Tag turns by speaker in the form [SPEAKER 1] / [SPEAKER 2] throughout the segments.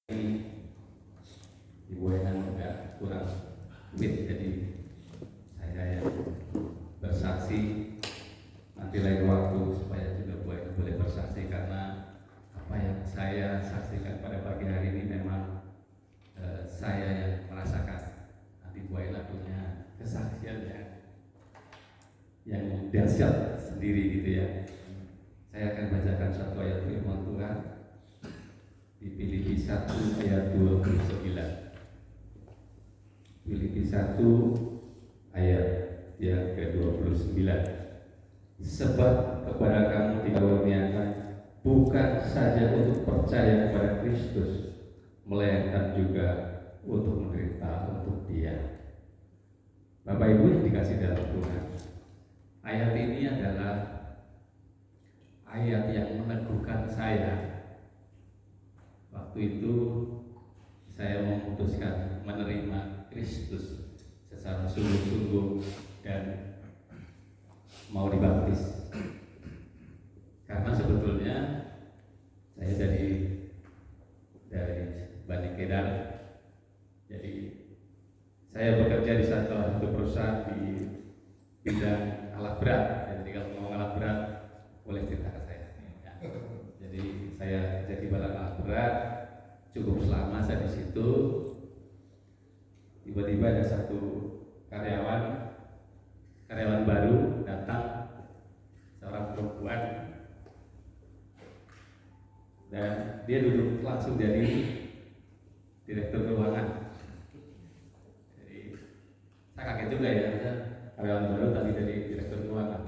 [SPEAKER 1] Ibu Enan udah kurang fit, jadi saya yang bersaksi nanti lain waktu supaya juga Bu Enan boleh bersaksi, karena apa yang saya saksikan pada pagi hari ini memang saya yang merasakan. Nanti Bu Enan punya kesaksian yang dahsyat sendiri gitu ya. Saya akan bacakan satu ayat firman Tuhan di Filipi 1 ayat 29. Filipi 1 ayat yang ke-29. Sebab kepada kamu dikaruniakan bukan saja untuk percaya kepada Kristus, melainkan juga untuk menderita untuk Dia. Bapak Ibu yang dikasih dalam Tuhan, ayat ini adalah ayat yang meneguhkan saya. Waktu itu saya memutuskan menerima Kristus secara sungguh-sungguh dan mau dibaptis. Karena sebetulnya saya dari Bani Kedar, jadi saya bekerja di satu perusahaan di bidang alat berat. Jadi kalau mau alat berat boleh cerita ke saya. Jadi saya jadi balap alat berat cukup selama saya di situ. Tiba-tiba ada satu karyawan baru datang, seorang perempuan, dan dia duduk langsung jadi direktur keuangan. Jadi saya kaget juga ya, karyawan baru tadi dari direktur keuangan,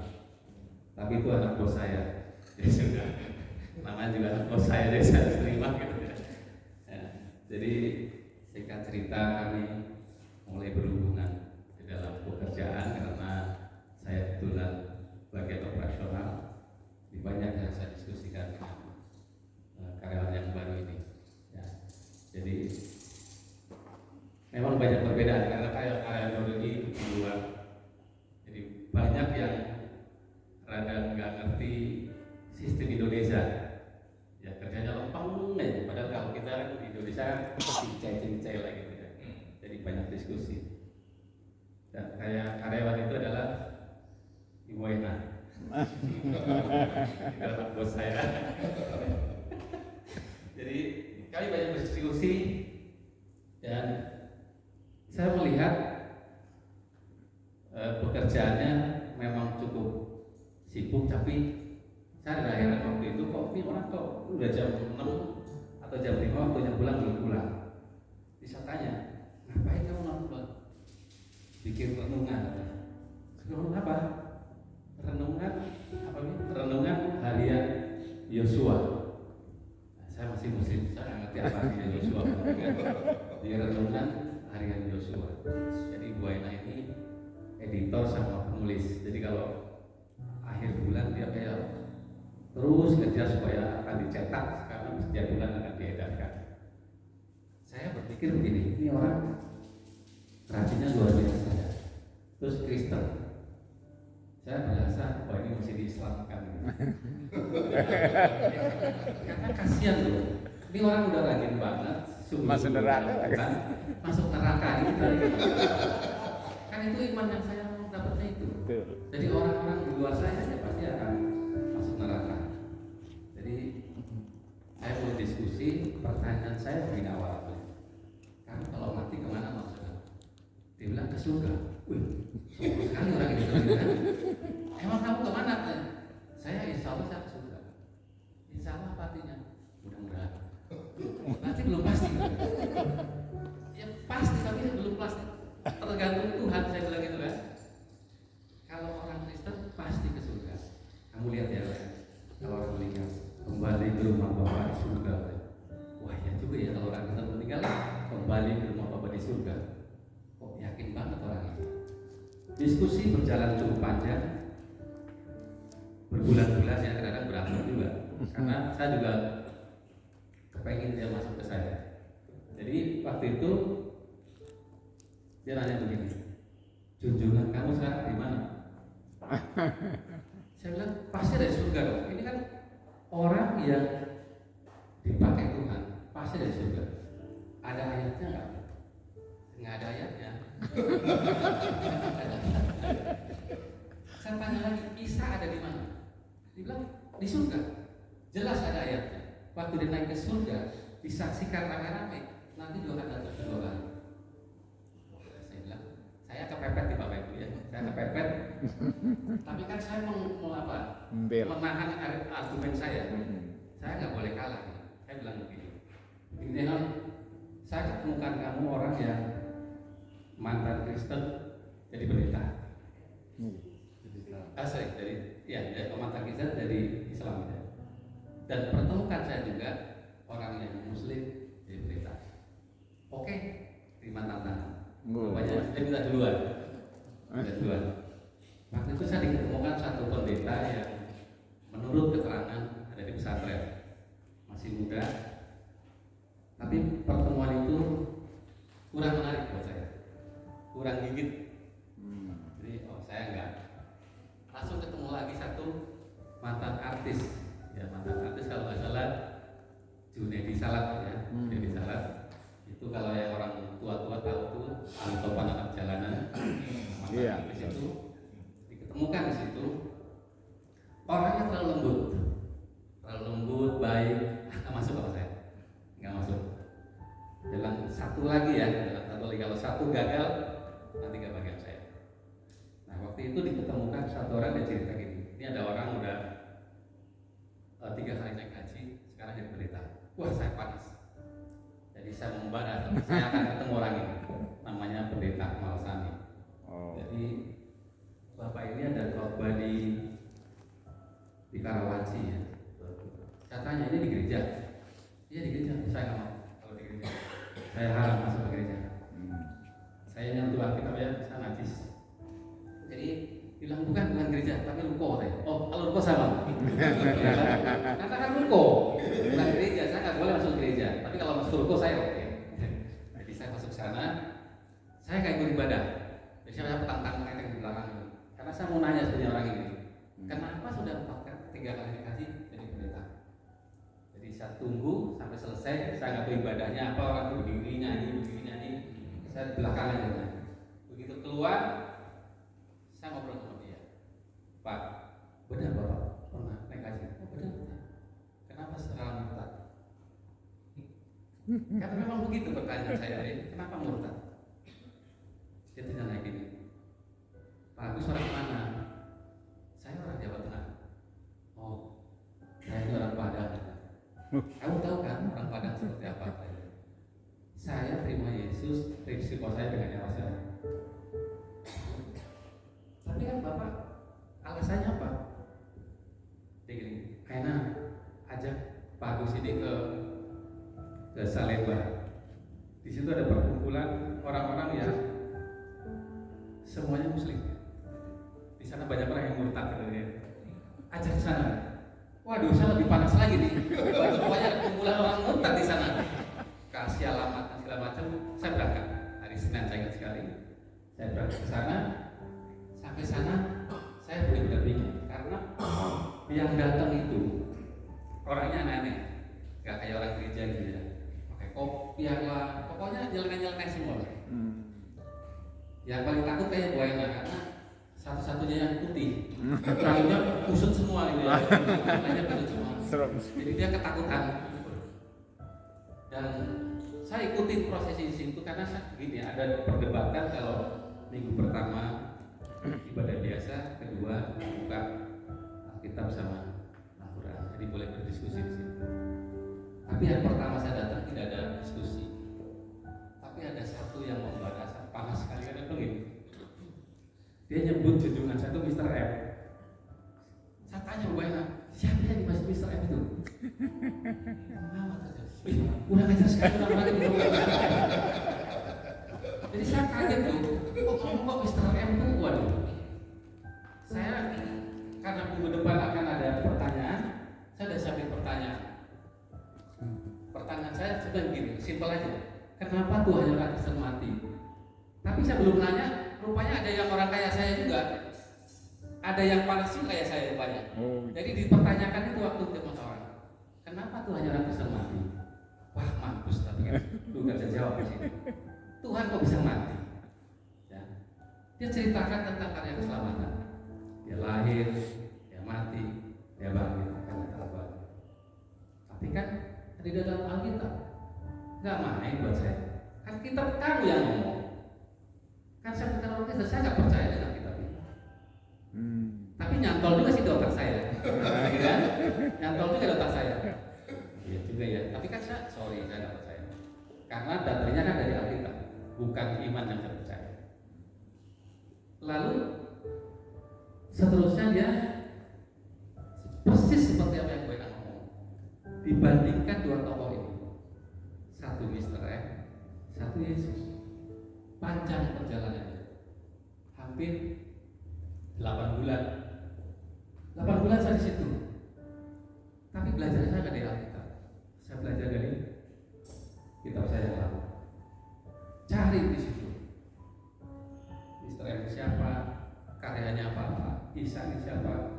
[SPEAKER 1] tapi itu anak bos saya. Jadi sudah namanya juga anak bos saya, jadi saya terima gitu ya. Jadi singkat cerita, kami mulai berhubungan di dalam pekerjaan karena saya kebetulan bagian operasional. Di banyak yang saya diskusikan dengan karyawan yang baru ini. Ya. Jadi memang banyak perbedaan karena karyawan baru ini di luar. Jadi banyak yang rada nggak ngerti sistem Indonesia. Ya kerjanya lempeng aja. Padahal kalau kita di Indonesia cincai lah gitu ya. Jadi banyak diskusi. Dan kayak karyawan itu adalah Ibu Ena. Adalah bos saya. Jadi kami banyak berdiskusi dan saya melihat pekerjaannya memang cukup sibuk, tapi saya ada heran waktu itu, kok ini orang kok udah jam 6 atau jam 5 waktunya pulang belum pulang. Bisa tanya, ngapain kamu nonton? Bikin renungan. Renungan apa? Renungan harian Yosua. Nah, saya masih muslim, saya nggak ngerti apa harian Yosua. Di renungan harian Yosua. Jadi Bu Aina ini editor sama penulis. Jadi kalau akhir bulan dia kayak terus kerja supaya akan dicetak, karena setiap bulan akan diedarkan. Saya berpikir begini, ini orang rajinnya luar biasa ya. Terus Kristen, saya merasa bahwa ini mesti diislamkan. Karena kasihan loh, ini orang udah rajin banget, masuk neraka ini. Kan itu iman yang saya dapatnya itu. Jadi orang-orang di luar saya pasti akan masuk neraka. Jadi saya mulai diskusi, pertanyaan saya begini awal, kan kalau mati kemana maksudnya? Dia bilang ke surga. Wih, sombong sekali orang itu kan? Emang kamu kemana? Saya insya Allah saya ke surga. Insya Allah apa artinya? Mudah-mudahan. Nanti belum pasti. Ya pasti, tapi belum pasti. Tergantung Tuhan, saya bilang gitu kan. Kalau orang Kristen pasti ke surga. Kamu lihat ya, kalau orang meninggal kembali ke rumah Bapa di surga. Wah ya juga ya, kalau orang Kristen meninggal kembali ke rumah Bapa di surga. Kok yakin banget orang ini. Diskusi berjalan cukup panjang, berbulan-bulan, ya kadang-kadang berantem juga. Karena saya juga kepengen dia masuk ke saya. Jadi waktu itu dia nanya begini, junjungan kamu sekarang di mana? Saya bilang pasti dari surga dong. Ini kan orang yang dipakai Tuhan, pasti dari surga. ayatnya nggak ada ayatnya. Saya tanya lagi, Isa ada di mana? Dibilang di surga. Jelas ada ayatnya. Waktu dia naik ke surga, disaksikan rame-rame. Nanti juga akan datang kedua kali. Saya bilang, saya kepepet di Bapak Ibu ya. Saya kepepet. Tapi kan saya mau apa? Menahan argumen saya. Saya nggak boleh kalah. Saya bilang begini. Intinya, saya ketemukan kamu orang yang mantan Kristen jadi pendeta. Dari mantan Kristen dari Islam ya. Dan pertemukan saya juga orang yang Muslim jadi pendeta. Oke, terima tantangan. Rupanya saya minta duluan. Waktu itu saya diketemukan satu pendeta yang menurut keterangan ada di pesantren, masih muda, tapi pertemuan itu kurang menarik buat saya, kurang gigit. Jadi saya enggak. Langsung ketemu lagi satu mantan artis, ya mantan artis kalau nggak salah Junedi Salat ya, Junedi Salat. Itu kalau yang orang tua-tua tahu tuh topan anak jalanan, mantan artis itu diketemukan di situ. Orangnya terlalu lembut, baik. Nggak masuk sama saya, nggak masuk. Dalam satu lagi kalau satu gagal nanti nggak bagian saya. Nah waktu itu diketemukan satu orang dia cerita gini, ini ada orang udah 3 kali naik haji, sekarang jadi pendeta. Wah saya panas. Jadi saya membara, saya akan ketemu orang ini, namanya pendeta Malsani. Jadi bapak ini ada khotbah di Karawaci ya. Saya tanya ini di gereja? Iya di gereja. Saya nggak mau kalau di gereja. Saya haram masuk ke gereja. Saya nyentuh Alkitab ya, saya najis. Jadi bilang bukan gereja, tapi ruko saya. Oh kalau ruko sama. Katakan ruko, bukan gereja. Saya nggak boleh masuk gereja. Tapi kalau masuk ruko saya oke. Jadi saya masuk sana, saya kayak ikut ibadah. Jadi saya petang-petang di belakang itu. Karena saya mau nanya sebenarnya orang ini, kenapa sudah 3 kali haji jadi pendeta? Jadi saya tunggu sampai selesai, saya nggak tahu ibadahnya apa, orang itu berdiri nyanyi, saya di belakang aja. Begitu keluar, saya ngobrol sama dia. Pak, benar Bapak pernah naik haji? Oh benar. Kenapa sekarang murtad? Karena memang begitu pertanyaan saya, kenapa murtad? Dia tidak naik ini. Pak Agus orang mana? Saya orang Jawa Tengah. Oh, saya itu orang Padang. Kamu tahu kan orang Padang seperti apa? Saya terima Yesus, risiko saya dengan nyawa saya. Tapi kan Bapak alasannya apa? Dia gini, karena ajak Pak Agus ini ke Salemba. Di situ ada perkumpulan orang-orang yang semuanya Muslim. Di sana banyak orang yang murtad katanya. Ajak ke sana. Waduh, saya lebih panas lagi nih. Banyak kumpulan orang murtad di sana. Kasih alamat dan segala macam. Saya berangkat hari Senin, saya ingat sekali. Saya berangkat ke sana. Sampai sana saya benar-benar bingung karena yang datang itu orangnya aneh-aneh, gak kayak orang gereja gitu ya. Pakai kopiah lah, pokoknya nyeleneh-nyeleneh semua. Yang paling takut kayak Buena karena satu-satunya yang putih, rambutnya kusut semua gitu ya, rambutnya kusut semua. Jadi dia ketakutan. Dan saya ikutin prosesi di situ karena gini ada perdebatan kalau minggu pertama ibadah biasa, kedua buka Alkitab sama Al-Quran, jadi boleh berdiskusi di situ. Tapi yang pertama saya datang tidak ada diskusi, tapi ada satu yang membuat saya panas sekali karena begini. Dia nyebut junjungan saya itu Mr. M. Saya tanya Buena, siapa yang dimaksud Mr. M itu? Udah ngajar sekali lagi di bawah. Jadi saya kaget tuh, kok Mr. M tuh, waduh. Saya karena minggu depan akan ada pertanyaan, saya udah siapin pertanyaan. Pertanyaan saya sudah begini, simpel aja. Kenapa Tuhan yang Kristen mati? Tapi saya belum nanya, rupanya ada yang orang kayak saya juga. Ada yang panas juga kayak saya rupanya. Jadi dipertanyakan itu waktu ketemu orang. Kenapa Tuhan yang Kristen mati? wah mampus, tapi kan lu gak bisa jawab di sini. Tuhan kok bisa mati? Ya. Dia ceritakan tentang karya keselamatan. Dia lahir, dia mati, dia bangkit karena Tuhan. Tapi kan di dalam Alkitab nggak main buat saya. Kan kitab kamu yang ngomong. Kan saya bukan orang Kristen, saya nggak percaya dengan kitab ini. Tapi nyantol juga sih di otak saya, kan? Nyantol juga di otak saya. Iya juga ya. Tapi kan saya nggak percaya. Karena datanya kan dari Alkitab, bukan iman yang saya percaya. Lalu seterusnya dia persis seperti apa yang gue ngomong. Dibandingkan dua tokoh ini, satu Mr. X, satu Yesus. Panjang perjalanannya, hampir 8 bulan. 8 bulan saya di situ. Tapi belajar saya nggak dari Alkitab. Saya belajar dari kitab saya yang lama. Cari di situ. Mr. M siapa? Karyanya apa? Isa ini siapa?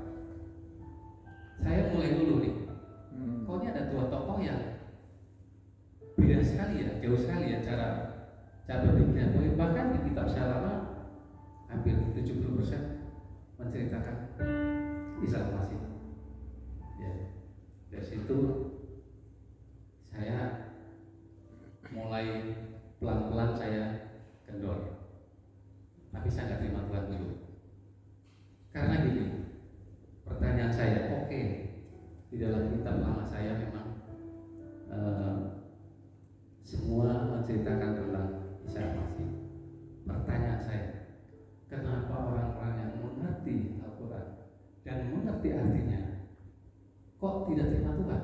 [SPEAKER 1] Saya mulai dulu nih. Kok ini ada dua tokoh yang beda sekali ya, jauh sekali ya cara berpikirnya. Bahkan di kitab saya lama hampir 70% menceritakan Isa Al-Masih. Ya, dari situ saya mulai pelan-pelan saya kendor. Tapi saya nggak terima Tuhan dulu. Karena gini, pertanyaan saya, oke, di dalam kitab lama saya memang semua menceritakan tentang Isa Al-Masih. Pertanyaan saya, kenapa orang-orang yang mengerti Al-Quran dan mengerti artinya kok tidak terima Tuhan?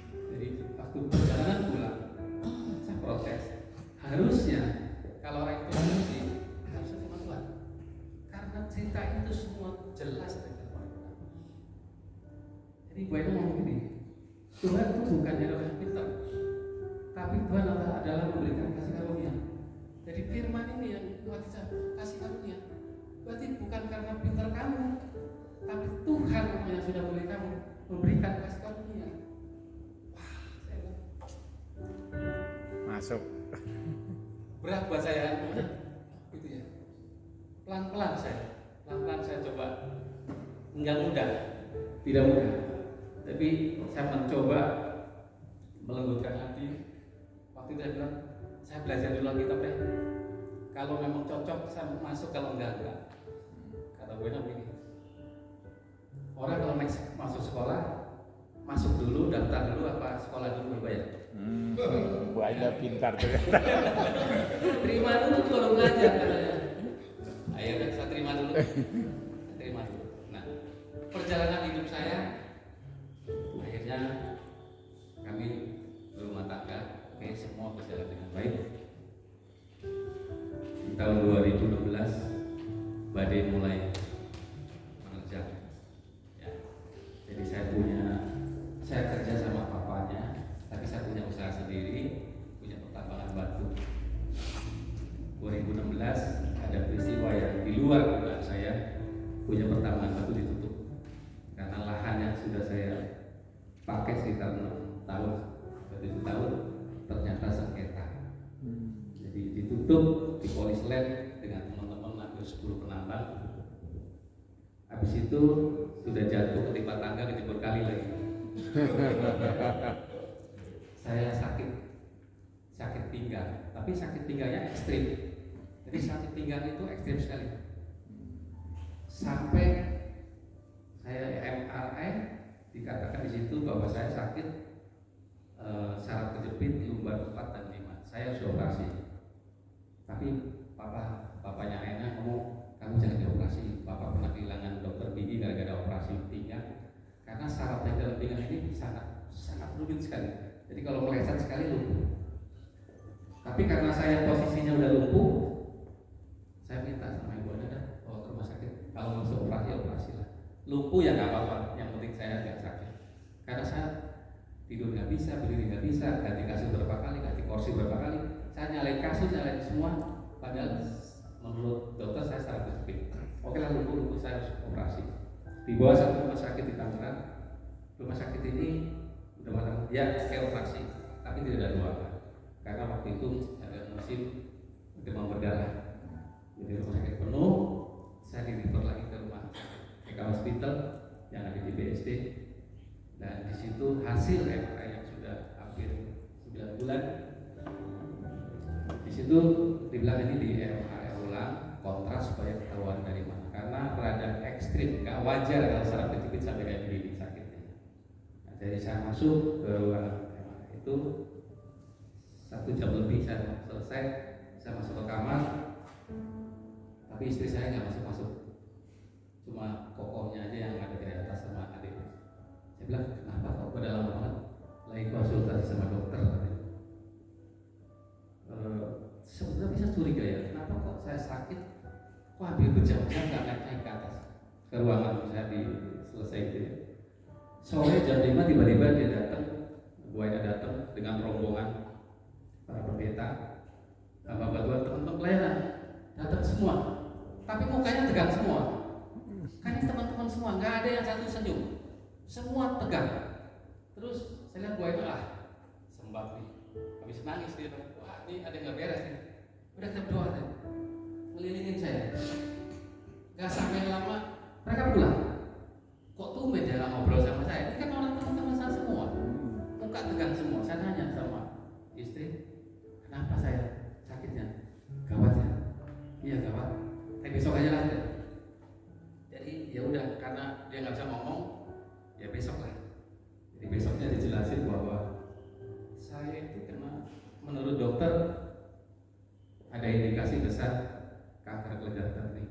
[SPEAKER 1] Jadi waktu perjalanan pulang, saya protes. Harusnya kalau orang itu mengerti, harusnya terima Tuhan. Karena cerita itu semua jelas dari Al-Quran. Jadi gue ngomong gini, Tuhan itu bukannya orang yang pintar, tapi Tuhan adalah memberikan kasih karunia. Jadi firman ini yang buat kita kasih karunia. Berarti bukan karena pintar kamu, tapi Tuhan yang sudah memberi kamu memberikan kasih karunia. Wah, saya
[SPEAKER 2] masuk.
[SPEAKER 1] Berat buat saya, gitu ya. Pelan-pelan saya coba. Enggak mudah, tidak mudah. Tapi saya mencoba melembutkan hati. Waktu itu saya bilang, saya belajar dulu Alkitab deh. Kalau memang cocok saya masuk, kalau enggak. Kata gue begini, orang kalau masuk sekolah, masuk dulu, daftar dulu, apa sekolah dulu berbayar?
[SPEAKER 2] Bu Aida pintar tuh.
[SPEAKER 1] Terima dulu baru belajar katanya. Ayo saya terima dulu. Nah, perjalanan hidup saya akhirnya kami berumah tangga. Oke, semua berjalan dengan baik. Di tahun 2016 badai mulai menerjang. Ya. Jadi saya kerja sama papanya, tapi saya punya usaha sendiri, punya pertambangan batu. 2016 ada peristiwa yang di luar dugaan saya, punya pertambangan batu ditutup karena lahan yang sudah saya pakai sekitar 6 tahun, 7 tahun ternyata sengketa. Jadi ditutup di polis land dengan teman-teman hampir 10 penambang. Habis itu sudah jatuh ketimpa tangga ketibur kali lagi. Saya sakit pinggang, tapi sakit pinggangnya ekstrim. Jadi sakit pinggang itu ekstrim sekali. Sampai saya MRI dikatakan di situ bahwa saya sakit saraf kejepit di lumbar 4 dan 5. Saya harus operasi. Tapi bapaknya Aina ngomong, kamu jangan dioperasi. Bapak pernah kehilangan dokter gigi gara-gara operasi pinggang. Karena saraf yang dalam pinggang ini sangat rumit sekali. Jadi kalau meleset sekali lumpuh. Tapi karena saya posisinya udah lumpuh, saya minta sama ibu Anda bawa ke rumah sakit. Kalau mau operasi lah. Lumpuh ya nggak apa-apa. Yang penting saya nggak sakit. Karena saya tidur nggak bisa, berdiri nggak bisa, ganti kasur berapa kali, ganti kursi berapa kali. Saya nyalain kasur, nyalain semua. Padahal menurut dokter saya saraf kejepit. Oke lah, lumpuh saya harus operasi. Dibawa satu rumah sakit di Tangerang. Rumah sakit ini udah matang, ya kayak operasi, tapi tidak ada ruangan karena waktu itu ada musim demam berdarah. Jadi rumah sakit penuh, saya di-refer lagi ke rumah sakit Eka Hospital yang ada di BSD, dan di situ hasil MRI yang sudah hampir 9 bulan, di situ dibilang ini di MRI ulang kontras supaya ketahuan dari mana, karena rada ekstrim, nggak wajar kalau saraf kejepit sampai kayak begini sakitnya. Nah, jadi saya masuk ke ruangan MRI itu 1 jam lebih saya selesai, saya masuk ke kamar, tapi istri saya nggak masuk, cuma kokohnya aja yang ada di atas sama adik. Saya bilang, kenapa kok udah lama banget lagi konsultasi sama dokter? Sebenarnya bisa curiga ya, kenapa kok saya sakit, kok hampir berjam-jam nggak naik ke atas ke ruangan saya di selesai itu ya. Sore jam 5 tiba-tiba dia datang, buaya datang dengan rombongan para pendeta, bapak tua, teman-teman pelayanan datang semua, tapi mukanya tegang semua. Kan ini teman-teman semua, nggak ada yang satu senyum, semua tegang. Terus saya lihat buaya sembah nih, habis nangis dia, wah ini ada yang nggak beres nih. Udah kita berdoa deh, ngelilingin saya. Gak sampai lama mereka pulang. Kok tumben dia nggak ngobrol sama saya? Ini kan orang teman-teman saya semua, muka tegang semua. Saya nanya sama istri, kenapa saya sakitnya? Gawat ya? Iya gawat. Besok aja lah. Jadi ya udah, karena dia nggak bisa ngomong, ya besok lah. Jadi besoknya dijelasin bahwa saya itu kena, menurut dokter ada indikasi besar kanker kelenjar kentang.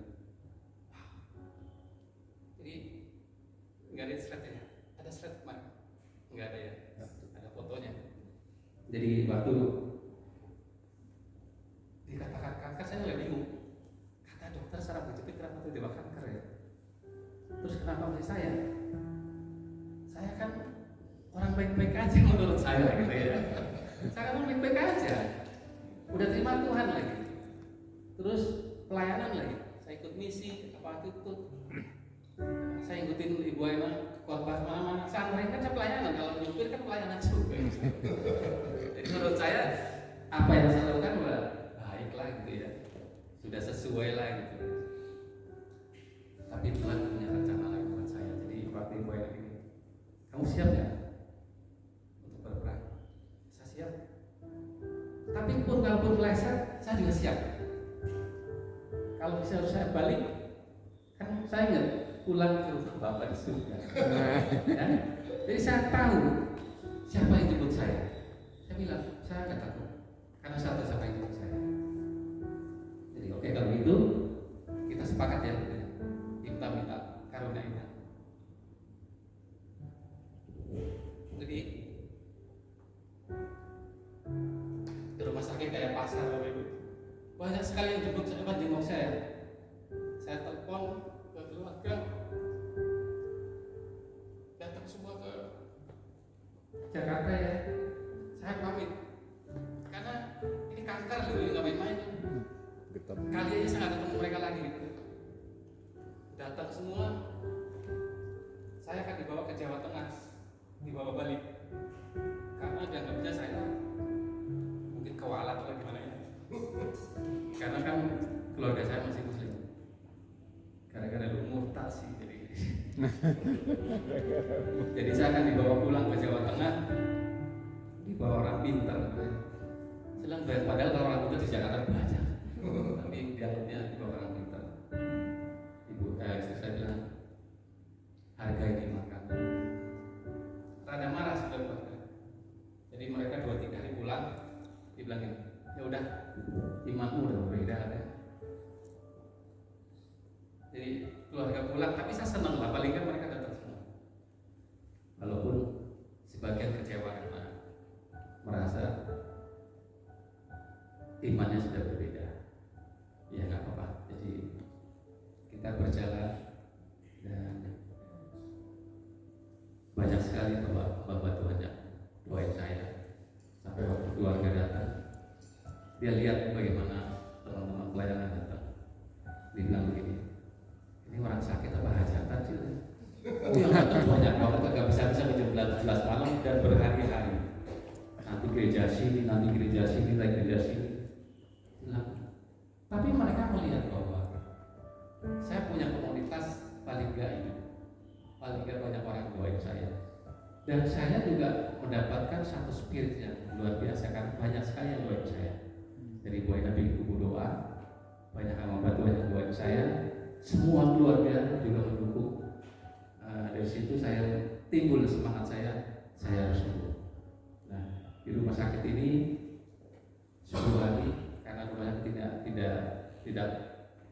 [SPEAKER 1] Jadi nggak ada slide ya? Ada slide kemarin? Nggak ada ya? Ada fotonya. Jadi waktu dikatakan kanker saya nggak bingung. Kata dokter saraf kejepit kenapa tiba-tiba kanker ya? Terus kenapa masih saya? Saya kan orang baik-baik aja menurut saya gitu ya. Saya kan orang baik-baik aja. Udah terima Tuhan lagi, terus pelayanan lagi, saya ikut misi apa itu, saya ikutin Ibu Aina khotbah mana-mana, santri kan saya pelayanan, kalau nyupir kan pelayanan juga. Jadi menurut saya apa yang saya lakukan udah baik lah gitu ya, sudah sesuai lah gitu. Tapi Tuhan punya rencana lain buat saya. Jadi waktu Ibu Aina ini, kamu siap nggak untuk berperang? Saya siap. Tapi pun kalaupun meleset, saya juga siap. Kalau bisa harus saya balik, kan saya ingat pulang ke rumah Bapak di surga. Ya? Jadi saya tahu siapa yang jemput saya. Saya bilang, saya nggak takut, karena saya tahu siapa yang jemput saya. Jadi oke, kalau itu kita sepakat ya, kita minta karunia itu. Jadi di rumah sakit kayak pasar Bapak Ibu, banyak sekali yang jemput saya. Saya telepon ke keluarga, datang semua ke Jakarta ya. Saya pamit, karena ini kanker loh, nggak main-main. Kali aja saya nggak ketemu mereka lagi gitu. Datang semua, saya akan dibawa ke Jawa Tengah, dibawa balik, karena dianggapnya saya mungkin kewalat atau gimana ya. Karena kan keluarga saya masih muslim. Gara-gara lu murtad sih jadi saya akan dibawa pulang ke Jawa Tengah, dibawa orang pintar. Selang padahal kalau orang pintar di Jakarta banyak, tapi dianggapnya dibawa orang pintar. Istri saya bilang, harga ini makan. Rada marah sudah keluarga. Jadi mereka 2-3 hari pulang, dibilangin, ya udah, imanmu udah berbeda ada. Jadi keluarga pulang, tapi saya senang lah, paling kan mereka datang semua. Walaupun sebagian kecewa karena merasa imannya sudah berbeda. Ya nggak apa-apa. Jadi kita berjalan dan banyak sekali Bapak Tuhan yang doain saya sampai waktu keluarga datang. Dia lihat bagaimana teman-teman pelayanan datang. Dia bilang begini, ini orang sakit apa hajatan sih? Oh yang datang banyak banget, gak bisa jam 11 malam dan berhari ginjal sini, lagi ginjal sini. Nah, tapi mereka melihat bahwa saya punya komunitas paling enggak ini, paling enggak banyak orang yang doain saya. Dan saya juga mendapatkan satu spirit yang luar biasa, kan banyak sekali yang doain saya. Dari Buai Nabi Kubu doa, banyak hamba Tuhan yang doain saya. Semua keluarga juga mendukung. Dari situ saya timbul semangat saya harus sembuh. Nah, di rumah sakit ini 10 hari karena rumahnya tidak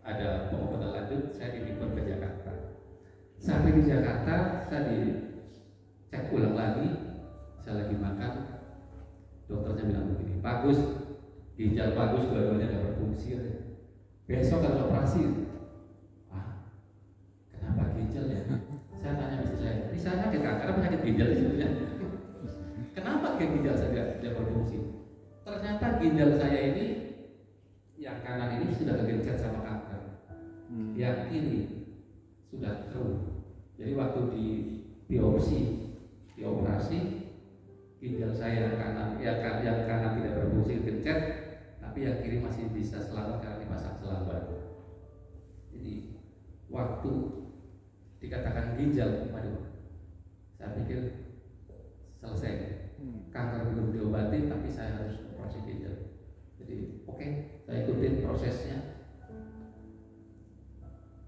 [SPEAKER 1] ada pengobatan lanjut, saya dilipat ke Jakarta. Sampai di Jakarta, saya dicek ulang lagi, saya lagi makan, dokternya bilang begini, bagus, ginjal bagus, dua-duanya tidak berfungsi. Besok kalau operasi, kenapa ginjal ya? Saya tanya istri saya, ini saya sakit kanker apa sakit ginjal sebetulnya? Kenapa ginjal saya tidak berfungsi? Ternyata ginjal saya ini, yang kanan ini sudah kegencet sama kanker, yang kiri sudah keruh. Jadi waktu di operasi, ginjal saya yang kanan tidak berfungsi kegencet, tapi yang kiri masih bisa selamat karena dipasang selang baru. Jadi waktu dikatakan ginjal, saya pikir selesai. Kanker belum diobati, tapi saya harus operasi ginjal. Jadi oke, saya ikutin prosesnya.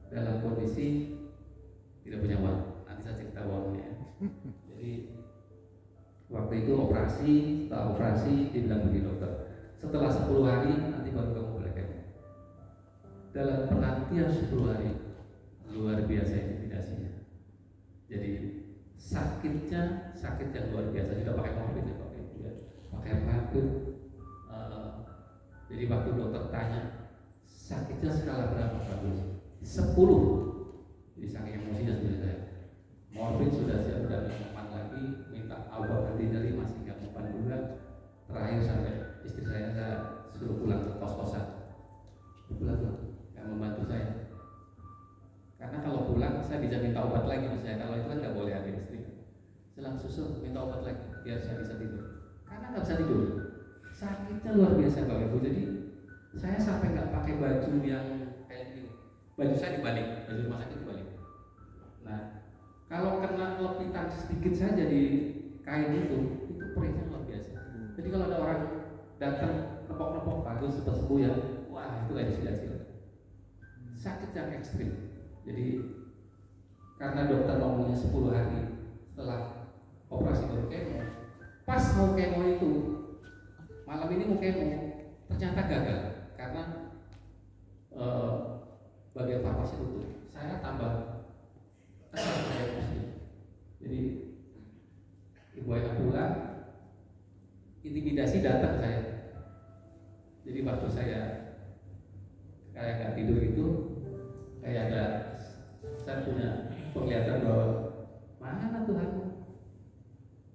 [SPEAKER 1] Dalam kondisi tidak punya uang, nanti saya cerita uangnya. Jadi waktu itu setelah operasi dibilang begini dokter, setelah 10 hari nanti baru kamu boleh kemo. Dalam penantian 10 hari luar biasa intimidasinya. Jadi sakit yang luar biasa, juga pakai morfin ya, pakai racun. Jadi waktu dokter tanya sakitnya skala berapa bagus? 10. Jadi saking emosinya sebenarnya saya. Morfin sudah siap, sudah mempan lagi, minta obat anti nyeri masih nggak mempan juga. Terakhir sampai istri saya suruh pulang ke kos-kosan. Pulang nggak membantu saya. Karena kalau pulang saya bisa minta obat lagi mas saya. Kalau itu kan nggak boleh ada istri. Selang susul minta obat lagi biar saya bisa tidur. Karena nggak bisa tidur. Sakitnya luar biasa Bapak Ibu. Jadi saya sampai nggak pakai baju yang kayak gini. Baju saya dibalik, baju rumah sakit dibalik. Nah, kalau kena lepitan sedikit saja di kain itu perihnya luar biasa. Jadi kalau ada orang datang nepok-nepok bagus cepat sembuh ya, wah itu kayak hasil. Sakit yang ekstrim. Jadi karena dokter ngomongnya 10 hari setelah operasi baru kemo, pas mau kemo itu malam ini mau kemo ternyata gagal karena bagian farmasi tutup. Saya tambah saya emosi. Jadi ibu ayah pulang, intimidasi datang saya. Jadi waktu saya kayak nggak tidur itu, kayak saya punya penglihatan bahwa mana Tuhanmu?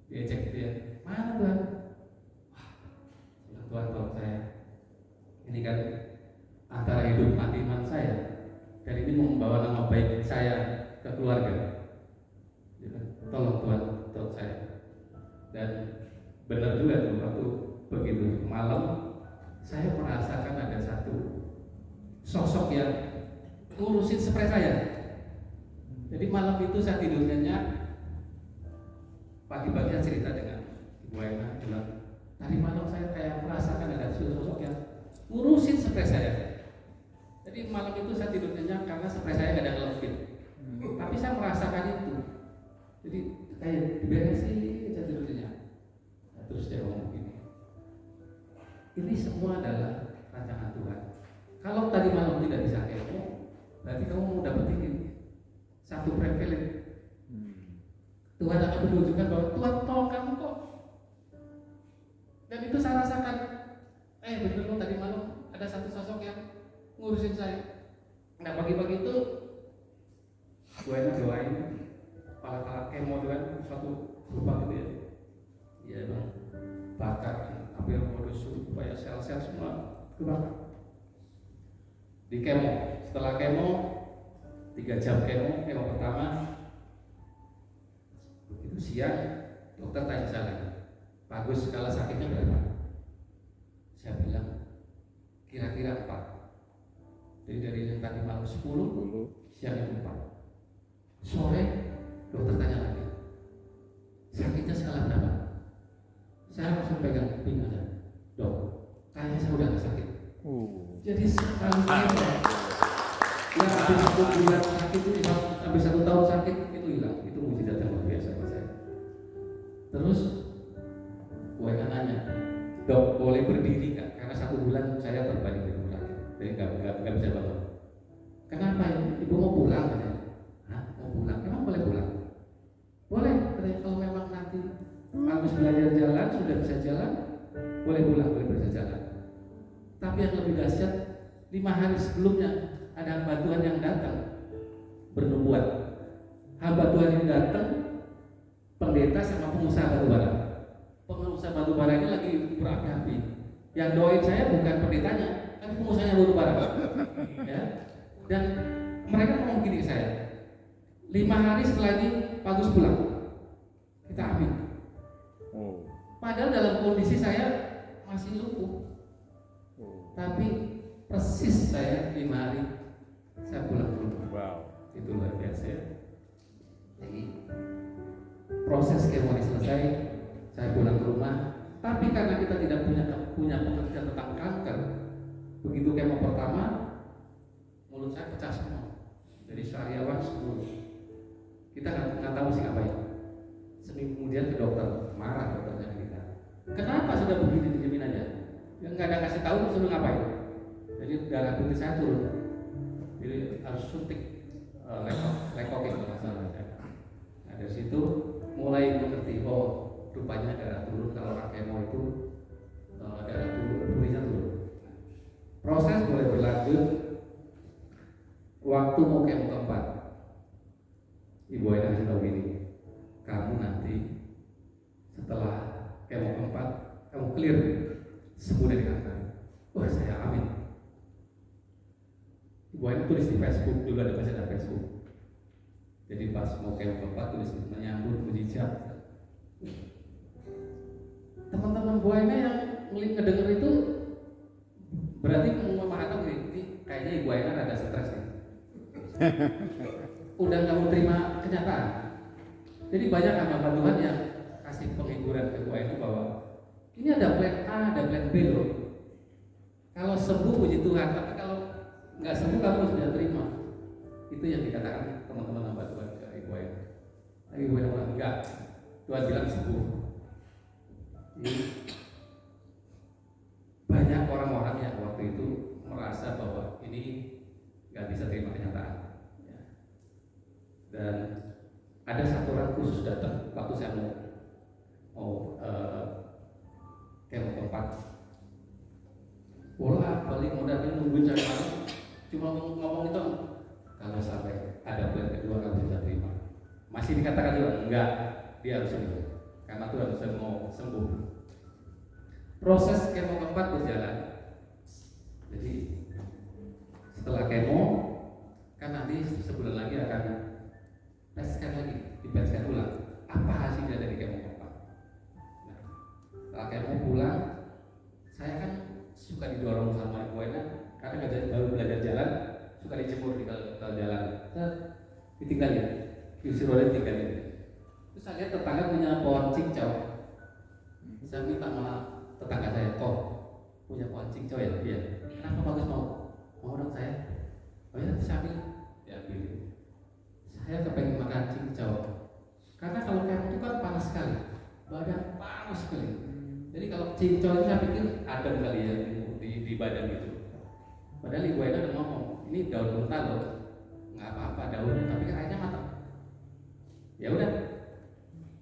[SPEAKER 1] Dia cek gitu ya, mana Tuhan? Tuhan tolong saya. Ini kan antara hidup mati iman saya, dan ini membawa nama baik saya ke keluarga. Tolong Tuhan, tolong saya. Dan benar juga tuh waktu begitu malam, saya merasakan ada satu sosok yang ngurusin spray saya. Jadi malam itu saya tidur nyenyak. Pagi-pagi saya cerita dengan Ibu Ena, bilang tadi malam saya kayak merasakan ada sosok yang ngurusin spray saya. Jadi malam itu saya tidur nyenyak karena spray saya gak ada ngelempit. Tapi saya merasakan itu. Jadi kayak diberesin, saya tidur nyenyak. Nah, terus dia ngomong begini, ini semua adalah rancangan Tuhan. Kalau tadi malam tidak bisa kemo, berarti kamu mau dapat ini satu privilege. Tuhan akan menunjukkan bahwa Tuhan tolong kamu kok. Dan itu saya rasakan. Bener loh, tadi malam ada satu sosok yang ngurusin saya. Nah pagi-pagi itu gue doain alat-alat kemo dengan suatu berupa gitu ya. Iya bang, bakar ambil modus supaya sel-sel semua kebakar. Di kemo, setelah kemo 3 jam kemo pertama, begitu siang dokter tanya saya lagi, bagus skala sakitnya berapa? Saya bilang kira-kira 4. Jadi dari yang tadi malam 10, siang itu 4. Sore dokter tanya lagi, sakitnya skala berapa? Saya langsung pegang pinggang saya, dok, kayaknya saya udah gak sakit. Jadi sekali ya habis 1 bulan sakit itu, habis 1 tahun sakit itu hilang. Itu mujizat yang luar biasa buat saya. Terus gue kan nanya, dok boleh berdiri nggak? Karena 1 bulan saya terbaring di rumah sakit, jadi nggak bisa bangun. Kenapa ibu mau pulang? Katanya. Hah, mau pulang? Emang boleh pulang? Boleh. Katanya kalau memang nanti Agus belajar jalan, sudah bisa jalan, boleh pulang, boleh bisa jalan. Tapi yang lebih dahsyat, 5 hari sebelumnya ada hamba Tuhan yang datang bernubuat. Hamba Tuhan ini datang, pendeta sama pengusaha batubara. Pengusaha batubara ini lagi berapi-api. Yang doain saya bukan pendetanya, tapi pengusahanya batubara. Ya. Dan mereka ngomong gini ke saya, 5 hari setelah ini Pak Agus pulang, kita amin. Padahal dalam kondisi saya masih lumpuh, tapi persis saya 5 hari saya pulang ke rumah.
[SPEAKER 2] Wow.
[SPEAKER 1] Itu luar biasa ya. Jadi proses kemo selesai, saya pulang ke rumah. Tapi karena kita tidak punya pengertian tentang kanker, begitu kemo pertama, mulut saya pecah semua. Jadi sariawan 10. Kita nggak tahu sih ngapain. Seminggu kemudian ke dokter, marah dokternya kita. Kenapa sudah begini dijamin aja? Yang nggak ada kasih tahu suruh ngapain? Jadi darah putih saya turun. Jadi harus suntik lekokin kalau masalah. Nah dari situ mulai mengerti, oh rupanya darah turun kalau orang kemo itu darah putihnya turun. Proses boleh berlanjut. Waktu mau kemo keempat, Ibu Aina kasih tahu gini, kamu nanti setelah kemo keempat kamu clear, sembuh dari kanker. Wah saya amin. Ibu Aina tulis di Facebook, dulu ada ada Facebook. Jadi pas mau kemo keempat tulis menyambut mujizat. Teman-teman Bu Aina yang ngedenger itu berarti memahami ini kayaknya Ibu Aina ada stres nih. Udah nggak mau terima kenyataan. Jadi banyak hamba Tuhan yang kasih penghiburan ke Ibu Aina bahwa ini ada plan A, ada plan B loh. Kalau sembuh puji Tuhan, tapi kalau nggak sembuh kamu sudah terima. Itu yang dikatakan teman-teman hamba Tuhan ke Ibu Aina. Tapi Ibu Aina bilang enggak, Tuhan bilang sembuh. Jadi, banyak orang-orang yang waktu itu merasa bahwa ini nggak bisa terima kenyataan. Ya. Dan ada 1 orang khusus datang waktu saya mau kemo keempat. Bola balik modalnya nungguin saya malam, cuma ngomong itu kalau sampai ada plan kedua kamu bisa terima. Masih dikatakan juga enggak, dia harus sembuh karena Tuhan harus mau sembuh. Proses kemo keempat berjalan. Jadi setelah kemo kan nanti sebulan lagi akan PET scan lagi, di PET scan ulang apa hasilnya dari kemo keempat. Nah, setelah kemo pulang, saya kan suka didorong sama Ibu Aina karena baru belajar jalan, suka dijemur di jalan, ditinggalin, kursi roda ditinggalin. Terus saya lihat tetangga punya pohon cincau, saya minta sama tetangga saya, kok punya pohon cincau ya? Iya. Kenapa bagus mau dong saya? Oh ya nanti saya ambil. Ya pilih. Saya kepengen makan cincau. Karena kalau kemo itu kan panas sekali, badan panas sekali. Jadi kalau cincau itu saya pikir adem kali ya di badan gitu. Padahal Ibu Aina udah ngomong, ini daun mentah loh, nggak apa-apa daunnya, tapi airnya matang. Ya udah,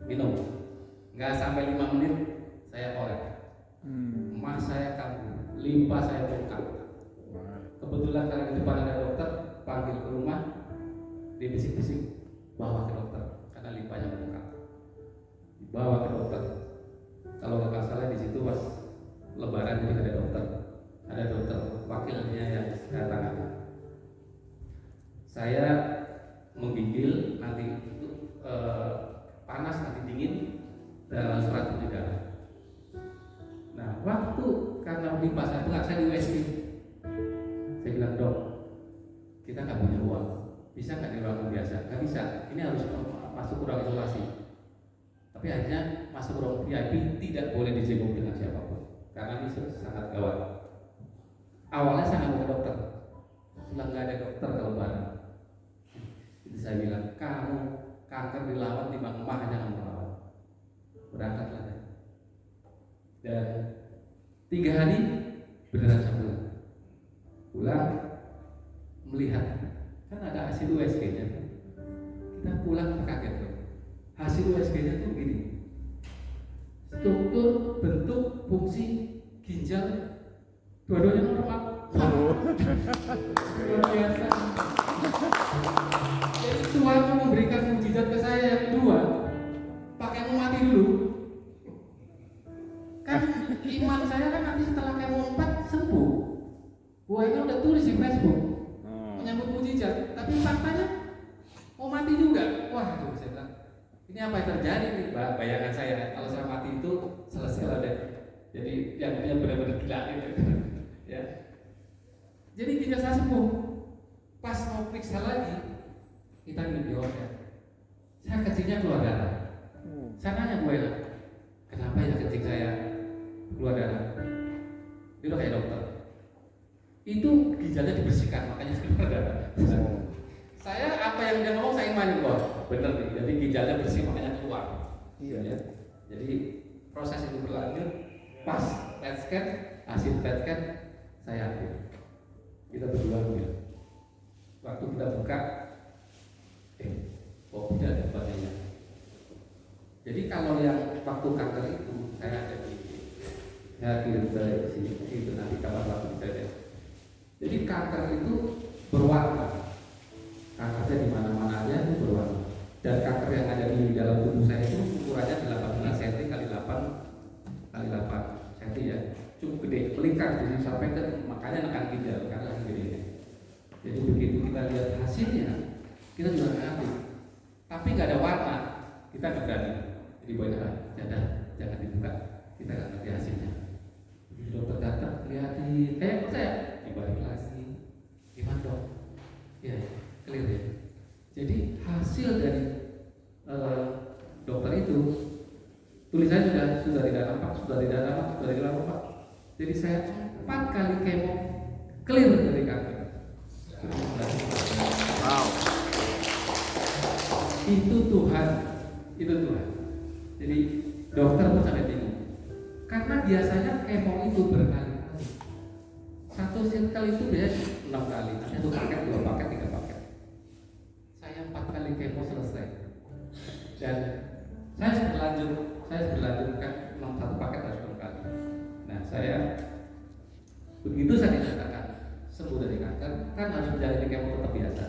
[SPEAKER 1] minum. Nggak sampai 5 menit saya korek. Emas saya kambuh, limpa saya bengkak. Kebetulan karena di depan ada dokter, panggil ke rumah, dia bisik-bisik, bawa ke dokter karena limpanya bengkak. Dibawa ke dokter. Kalau nggak salah di situ pas Lebaran juga ada dokter wakilnya yang saya tangani. Saya menggigil nanti itu panas nanti dingin dan langsung racun di darah. Nah waktu karena pipa saya bengkak, saya di USG. Saya bilang, dok, kita nggak punya uang, bisa nggak di ruangan biasa? Nggak bisa, ini harus masuk ruang isolasi. Tapi akhirnya masuk ruang VIP, tidak boleh dijenguk dengan siapapun, karena ini sangat gawat. Awalnya saya nggak mau ke dokter, setelah nggak ada dokter kalau bareng, itu saya bilang, kamu kanker dilawan timbang emak aja kamu merawat. Berangkatlah. Dan 3 hari beneran saya pulang melihat, kan ada hasil USG-nya. Kita pulang kaget loh. Hasil USG-nya tuh begini. Struktur, bentuk, fungsi ginjal dua-duanya normal. Luar biasa. Jadi Tuhan memberikan mukjizat ke saya yang kedua, pakai mau mati dulu. Kan iman saya kan nanti setelah kemo 4 sembuh. Gua ini udah tulis di Facebook menyambut mukjizat, tapi faktanya mau mati juga. Wah, aduh, saya bilang, ini apa yang terjadi nih? Bayangan saya, kalau saya mati itu selesai lah deh. Jadi yang benar-benar gila gitu. Ya. Jadi ginjal saya sembuh. Pas mau periksa lagi, kita di hotel. Saya kencingnya keluar darah. Saya nanya gue lah, kenapa ya kencing saya keluar darah? Dia udah kayak dokter. Itu ginjalnya dibersihkan, makanya keluar darah. Saya apa yang dia ngomong saya imanin kok. Bener nih, jadi ginjalnya bersih makanya keluar. Iya ya. Jadi proses itu berlanjut. Pas PET scan, hasil PET scan saya ambil. Kita berdua ambil. Waktu kita buka, kok tidak ada badannya. Jadi kalau yang waktu kanker itu saya ada di kirim ke sini, itu nanti kapan waktu saya. Jadi kanker itu berwarna. Kankernya di mana-mana aja itu berwarna. Dan kanker yang ada di dalam tubuh saya itu ukurannya 18 cm kali 8 kali 8 cm ya. Cukup gede, melingkar jadi sampai ke, makanya akan ginjal karena gede. Jadi begitu kita lihat hasilnya, kita juga ngerti. Tapi nggak ada warna, kita nggak berani. Jadi jangan dibuka, kita nggak ngerti hasilnya. Jadi dokter datang, lihatin, percaya, dibalik lagi, gimana dok? Ya, clear ya. Jadi hasil dari dokter itu, tulisannya sudah tidak nampak. Jadi saya 4 kali kemo clear dari kanker.
[SPEAKER 2] Wow.
[SPEAKER 1] Itu Tuhan. Jadi dokter pun sampai bingung. Karena biasanya kemo itu berkali-kali. Satu circle itu biasanya 6 kali. Ada 1 paket, 2 paket, 3 paket. Saya 4 kali kemo selesai. Dan saya berlanjut kan 1 paket harus 6 kali. Nah, saya begitu saya dinyatakan sembuh dari kanker, kan harus menjalani kemo tetap biasa.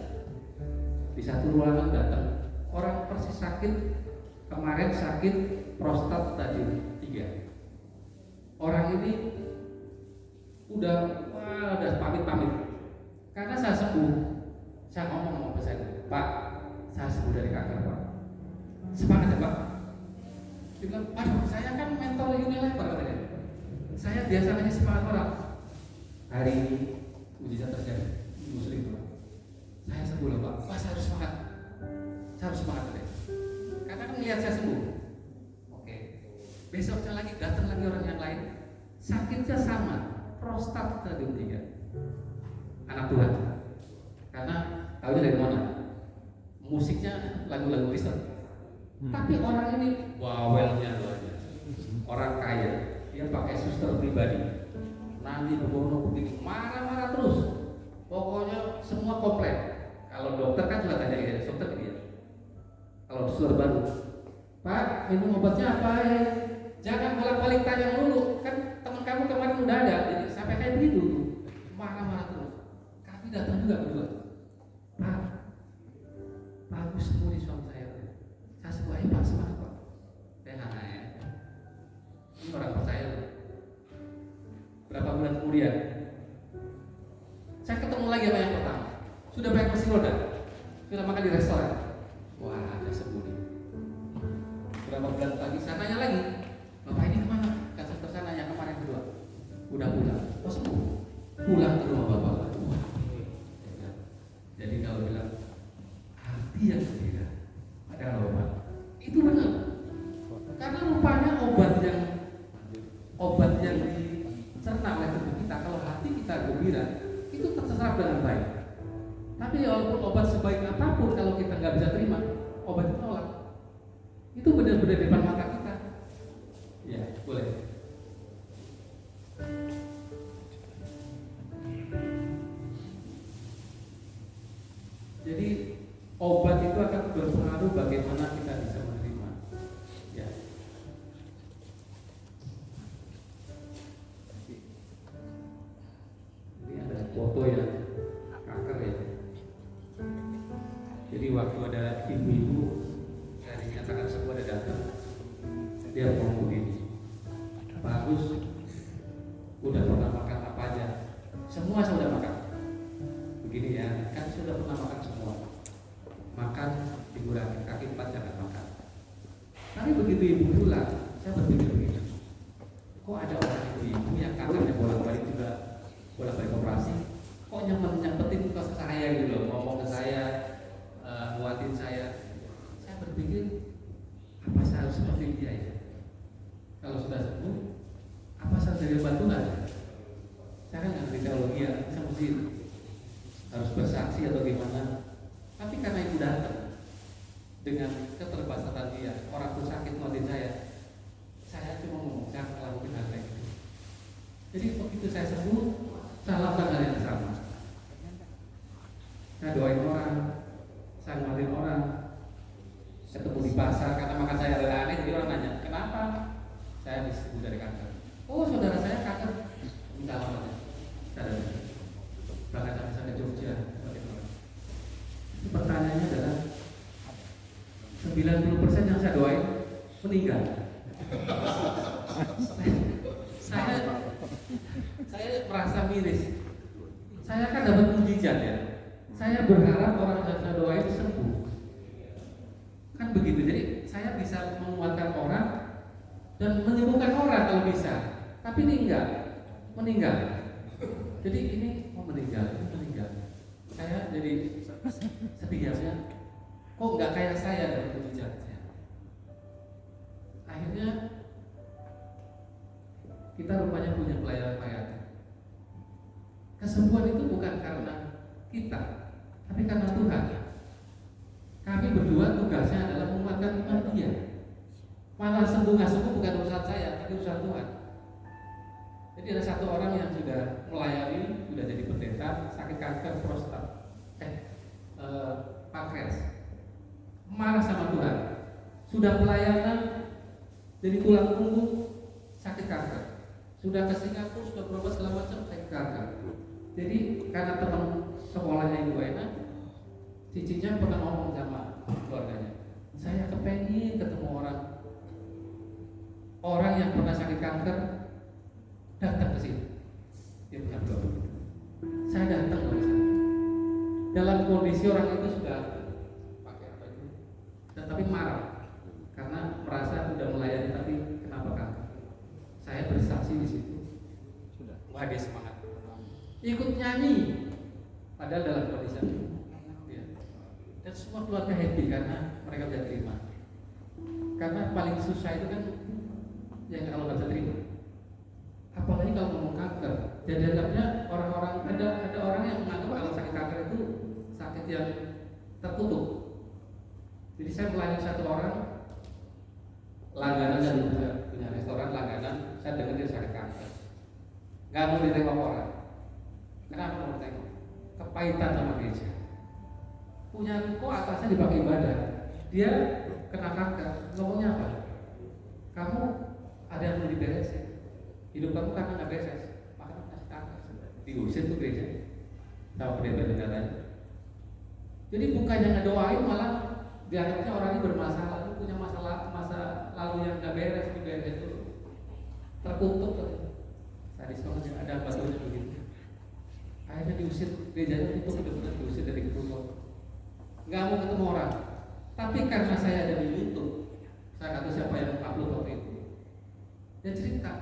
[SPEAKER 1] Di satu ruangan datang orang persis sakit, kemarin sakit prostat stadium 3. Orang ini udah pamit. Karena saya sembuh, saya ngomong sama pasien, Pak, saya sembuh dari kanker, Pak. Semangat ya, Pak. Dia bilang, aduh, saya kan mentor Unilever katanya. Saya biasa ngasih semangat orang. Hari ini mujizat terjadi, muslim, Pak. Saya sembuh loh, Pak. Pak, saya harus semangat. Katanya. Karena kan melihat saya sembuh. Oke. Besoknya lagi datang lagi orang yang lain, sakitnya sama, prostat stadium 3. Anak Tuhan. Karena tahunya dari mana? Musiknya lagu-lagu Kristen. Tapi orang ini bawelnya luar biasa. Orang kaya, dia pakai suster pribadi. Nanti begono begitu, marah-marah terus. Pokoknya semua komplain. Kalau dokter kan sudah tanya dia, dokter dia. Kalau suster baru, Pak, minum obatnya apa ya? Jangan bolak-balik tanya dulu. Kan teman kamu kemarin udah ada, jadi sampai kayak begitu. Marah-marah terus. Kami datang juga berdua. Pak, bagus semua di suami saya. Saya sebuah Pak, semangat Pak. Ya. Ini orang percaya. Berapa bulan kemudian, saya ketemu lagi sama yang pertama. Sudah pakai kursi roda, sudah makan di restoran. Wah, ada sembuh nih. Berapa bulan lagi, saya tanya lagi, Bapak ini kemana? Kan saya nanya kemarin kedua. udah pulang, oh sembuh, pulang ke rumah bapak lagi. Wah, ya. Jadi kalau bilang hati yang gembira adalah obat, itu benar. Karena rupanya obat yang dicerna oleh tubuh kita, kalau hati kita gembira, itu terserap dengan baik. Tapi walaupun obat sebaik apapun, kalau kita nggak bisa terima, obat itu nolak. Itu benar-benar di depan mata kita. Ya, boleh. Jadi obat itu akan berpengaruh bagaimana kita bisa menerima. Ya. Ini ada foto yang kanker ya. Jadi waktu ada ibu-ibu yang dinyatakan sembuh ada datang, dia ngomong begini, Pak Agus, udah pernah makan apa aja? Semua saya udah makan. Begini ya, kan sudah pernah makan semua. Makan dikurangi, kaki 4 jangan makan. Tapi begitu ibu pulang, saya berpikir begini, kok ada orang ibu yang kankernya bolak-balik juga, bolak-balik operasi, kok nyempetin ke saya gitu loh, ngomong ke saya, nguatin saya. Saya berpikir, apa saya harus seperti dia ya? Kalau sudah sembuh, apa saya jadi bantuan? Saya kan nggak ngerti teologi ya, saya mesti harus bersaksi atau gimana. Tapi karena itu datang dengan keterbatasan dia, orang itu sakit nguatin saya cuma ngomong, saya ngelakuin hal kayak gitu. Jadi begitu saya sembuh, saya lakukan hal yang sama. Saya doain orang, saya nguatin orang. Ketemu di pasar, karena makan saya adalah aneh, jadi orang nanya, kenapa? Saya disembuh dari kanker. Oh, saudara saya kanker. Minta alamatnya. Saya bahkan sampai ke Jogja. Pertanyaannya adalah 90% yang saya doain meninggal. Saya merasa miris. Saya kan dapat mujizat ya. Saya berharap orang yang saya doain sembuh. Kan begitu. Jadi saya bisa menguatkan orang dan menyembuhkan orang kalau bisa. Tapi ini enggak, meninggal. Jadi ini mau meninggal. Saya jadi sedih ya. Kok enggak kayak saya dalam mujizatnya. Akhirnya kita rupanya punya pelayanan. Kesembuhan itu bukan karena kita, tapi karena Tuhan. Kami berdua tugasnya adalah menguatkan iman dia. Malah sembuh nggak sembuh bukan urusan saya, tapi urusan Tuhan. Jadi ada satu orang yang sudah melayani, sudah jadi pendeta, sakit kanker prostat, pankreas, marah sama Tuhan. Sudah pelayanan, jadi tulang punggung, sakit kanker. Sudah ke Singapura, sudah berobat segala macam, sakit kanker. Jadi karena teman sekolahnya Ibu Ena, cicinya pernah ngomong sama keluarganya, saya kepengen ketemu orang yang pernah sakit kanker, datang ke sini. Dia punya blog. Saya datang ke sana. Dalam kondisi orang itu sudah pakai apa itu, tetapi marah karena merasa sudah melayani tapi kenapa kanker. Saya bersaksi di situ. Sudah. Wah, dia semangat. Ikut nyanyi, padahal dalam kondisi itu. Dan semua keluarga happy karena mereka bisa terima. Karena paling susah itu kan yang kalau nggak bisa terima. Apalagi kalau ngomong kanker. Jadi anggapnya orang-orang ada orang yang menganggap kalau sakit kanker itu sakit yang tertutup. Jadi saya melayani satu orang langganan dan punya restoran langganan. Saya dengar dia sakit kanker. Nggak mau ditengok orang. Kenapa mau ditengok? Kepahitan sama gereja. Punya kok atasnya dipakai ibadah, dia kena kanker. Ngomongnya apa? Kamu ada yang perlu diberesin. Hidup kamu karena nggak beres, makanya kasih kanker. Diusir tuh gereja sama pendeta-pendetanya. Jadi bukannya ngedoain, malah dianggapnya orang ini bermasalah, punya masa lalu yang nggak beres, diberes dulu. Terkutuk tuh. Sadis banget ada batunya begitu. Akhirnya diusir, gerejanya itu benar-benar diusir dari gedung. Nggak mau ketemu orang. Tapi karena saya ada di YouTube, saya kata siapa yang upload waktu itu, dia cerita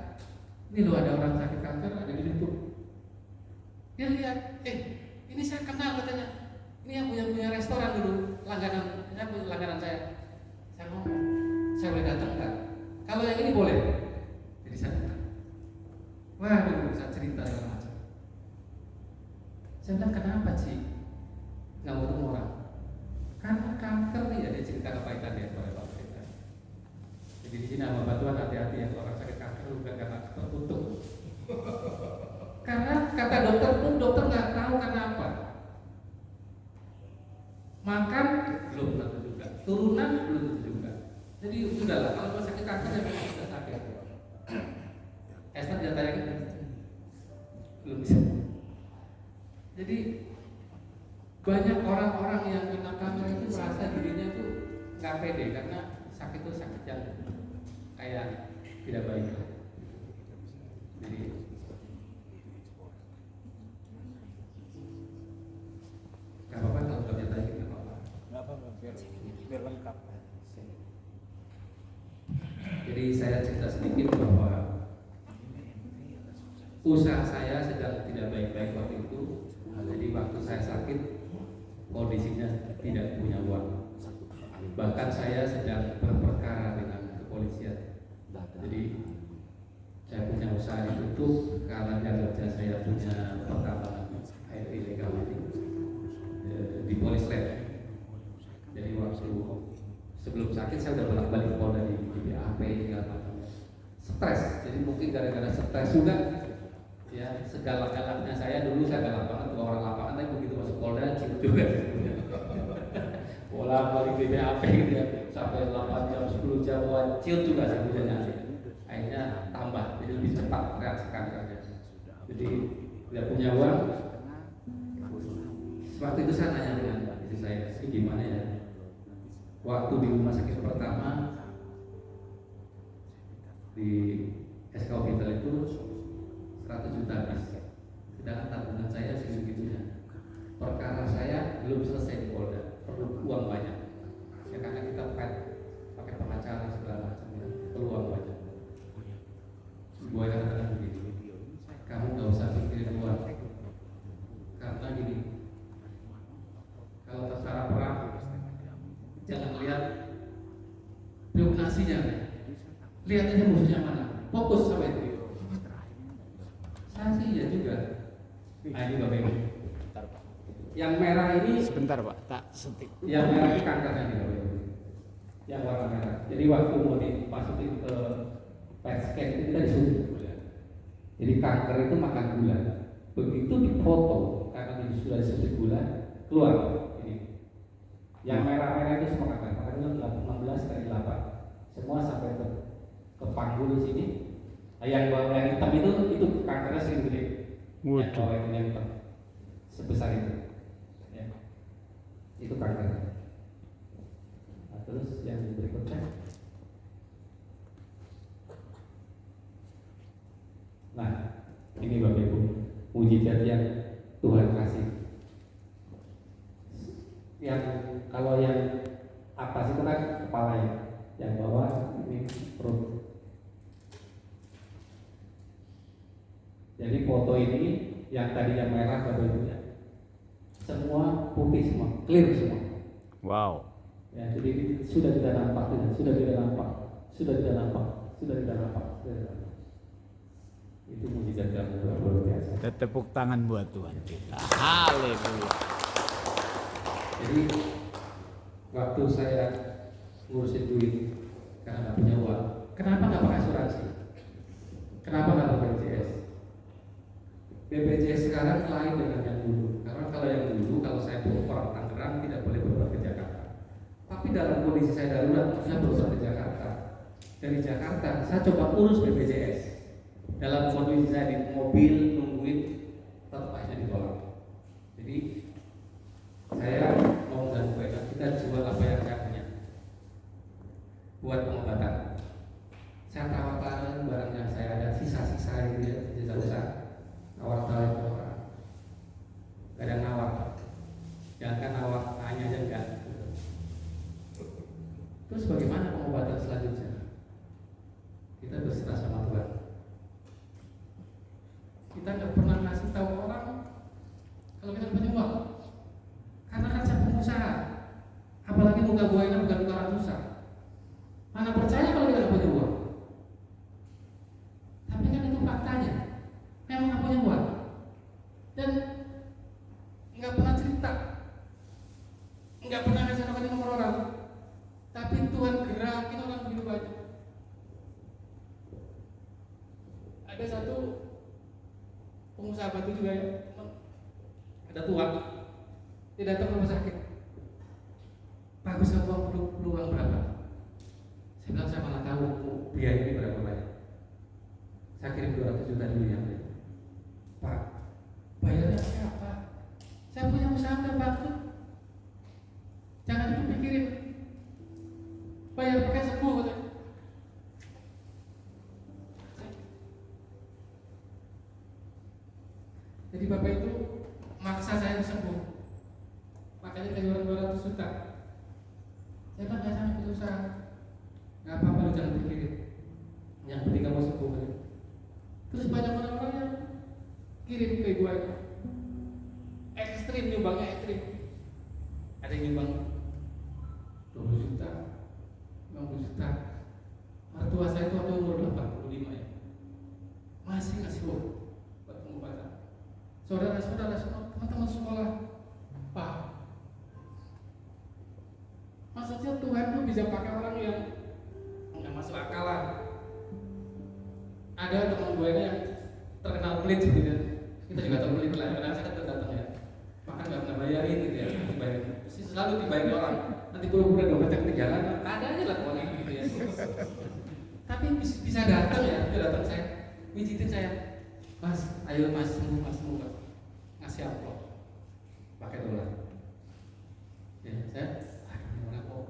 [SPEAKER 1] ini loh ada orang sakit kanker ada di situ. Dia lihat, ini saya kenal katanya. Ini yang punya restoran dulu, langganan saya. Saya ngomong, saya boleh datang nggak? Kalau yang ini boleh. Jadi saya datang. Waduh, saya cerita segala macam. Saya bilang kenapa sih nggak mau ketemu orang? Karena kanker nih, ya dia cerita kepahitan dia kepada Pak Presiden. Jadi di sini sama Tuhan hati-hati ya, kalau orang sakit kanker bukan karena tertutup. Karena kata dokter pun dokter nggak tahu karena apa. Makan belum tentu juga, turunan belum tentu juga. Jadi sudahlah, kalau sakit kanker ya memang sudah sakit. Esther jatahnya kan belum bisa. Jadi banyak orang-orang yang kena kanker itu merasa dirinya itu nggak pede karena sakit itu sakit yang kayak tidak baik. Jadi nggak apa-apa kalau nggak jatahnya nggak apa-apa.
[SPEAKER 2] Nggak apa-apa, biar lengkap.
[SPEAKER 1] Jadi saya cerita sedikit bahwa usaha saya sedang tidak baik-baik waktu itu. Jadi waktu saya sakit kondisinya tidak punya uang. Bahkan saya sedang berperkara dengan kepolisian. Jadi saya punya usaha ditutup karena kerja saya punya pertambangan air ilegal itu di polis lab. Jadi waktu sebelum sakit saya udah bolak-balik Polda di BAP segala macam. Stres. Jadi mungkin gara-gara stres juga. Ya, segalak-galaknya saya dulu saya galak banget ke orang lapangan, tapi begitu masuk Polda ciut juga. Bolak-balik di BAP gitu ya, sampai 8 jam, 10 jam, ciut juga saya kerjanya. Akhirnya tambah, jadi lebih cepat reaksikan kerja. Jadi tidak punya uang. Waktu itu saya nanya dengan istri saya, ini gimana ya? Waktu di rumah sakit pertama di SK Hospital itu 100 juta habis. Sedangkan tabungan saya segitunya. Perkara saya belum selesai di Polda, perlu uang banyak. Ya karena kita pakai pengacara segala macam, ya. Perlu uang banyak. Gue katakan begini, kamu nggak usah pikirin uang, karena gini, kalau terserah perang, jangan lihat donasinya, lihat aja musuhnya mana, fokus sama itu. Saya sih ya juga. Nah ini Bapak Ibu. Yang merah ini
[SPEAKER 2] Sebentar Pak, tak setik.
[SPEAKER 1] yang merah ini kankernya nih Bapak Ibu. Yang warna merah. Jadi waktu mau dimasukin ke PET scan itu kita disuntik gula. Jadi kanker itu makan gula. Begitu difoto karena sudah disuntik gula keluar ini. Yang merah-merah itu semua kanker. Makanya 16 kali 8. Semua sampai ke panggul di sini. Nah, yang hitam itu kankernya sering gede. Yang bawah itu yang hitam sebesar itu, ya. Itu kanker. Nah, terus yang berikutnya, nah ini Bapak Ibu, mujizat yang Tuhan kasih. Yang kalau yang atas itu kan kepalanya, yang bawah ini perut. Jadi foto ini yang tadi yang merah Bapak Ibu ya, semua putih semua, clear semua.
[SPEAKER 2] Wow.
[SPEAKER 1] Ya, jadi ini sudah tidak nampak, sudah tidak nampak, sudah tidak nampak, sudah tidak nampak, sudah tidak nampak. Itu mujizat yang luar biasa.
[SPEAKER 2] Tepuk tangan buat Tuhan kita. Haleluya.
[SPEAKER 1] Jadi waktu saya ngurusin duit karena nggak punya uang, kenapa nggak pakai asuransi? Kenapa nggak pakai BPJS? BPJS sekarang lain dengan yang dulu. Karena kalau yang dulu, kalau saya orang Tangerang tidak boleh berobat ke Jakarta. Tapi dalam kondisi saya darurat, saya berobat ke Jakarta. Dari Jakarta, saya coba urus BPJS. Dalam kondisi saya di mobil nungguin, tetap aja ditolak. Jadi saya mau dan kita jual apa yang saya punya buat pengobatan. Saya tawarkan barang yang saya ada sisa-sisa itu ya, sisa-sisa. Nawar-nawar ke orang, gak ada nawar, jangan nawar, tanya aja enggak. Terus bagaimana pengobatan selanjutnya? Kita berserah sama Tuhan. kita nggak pernah ngasih tahu orang kalau kita punya uang. Karena kan saya pengusaha, apalagi muka buahnya bukan orang susah. Mana percaya kalau kita nggak punya uang? Tapi kan itu faktanya, memang nggak punya uang dan nggak pernah cerita, nggak pernah ngasih tahu nomor orang. Tapi Tuhan gerakin orang begitu banyak. Ada satu pengusaha batu juga ya, ada tuan, dia datang ke rumah sakit. Pak, bisa perlu uang berapa? Saya bilang saya malah tahu biaya ini berapa banyak. Saya kirim 200 juta dulu ya. Pak, bayarnya apa? Saya punya usaha batu. Jangan dipikirin. Bayar pakai sembuh katanya. Jadi bapak itu maksa saya sembuh, makanya saya 200 juta. Saya kan nggak sampai berusaha, nggak apa-apa lu jangan pikirin, yang penting kamu sembuh. Terus banyak orang-orang yang kirim ke gua itu, ekstrim, nyumbangnya ekstrim. Ada yang nyumbang 20 juta, 50 juta. Mertua saya itu waktu umur 85 ya, masih ngasih uang buat pengobatan. Saudara-saudara semua, teman-teman sekolah, Pak, maksudnya Tuhan tuh bisa pakai orang yang nggak masuk akal lah. Ada teman gue ini yang terkenal pelit gitu ya. Kita juga tahu pelit lah, karena saya datang ya, makan nggak pernah bayarin gitu ya, dibayarin. Selalu dibayarin orang. Nanti pura-pura dompetnya ketinggalan, ada aja lah orang gitu ya. Tapi bisa datang ya, dia datang saya, mijitin saya, Mas, ayo Mas sembuh, Mas sembuh, Mas. Ngasih amplop pakai dolar. Ya, saya orang kok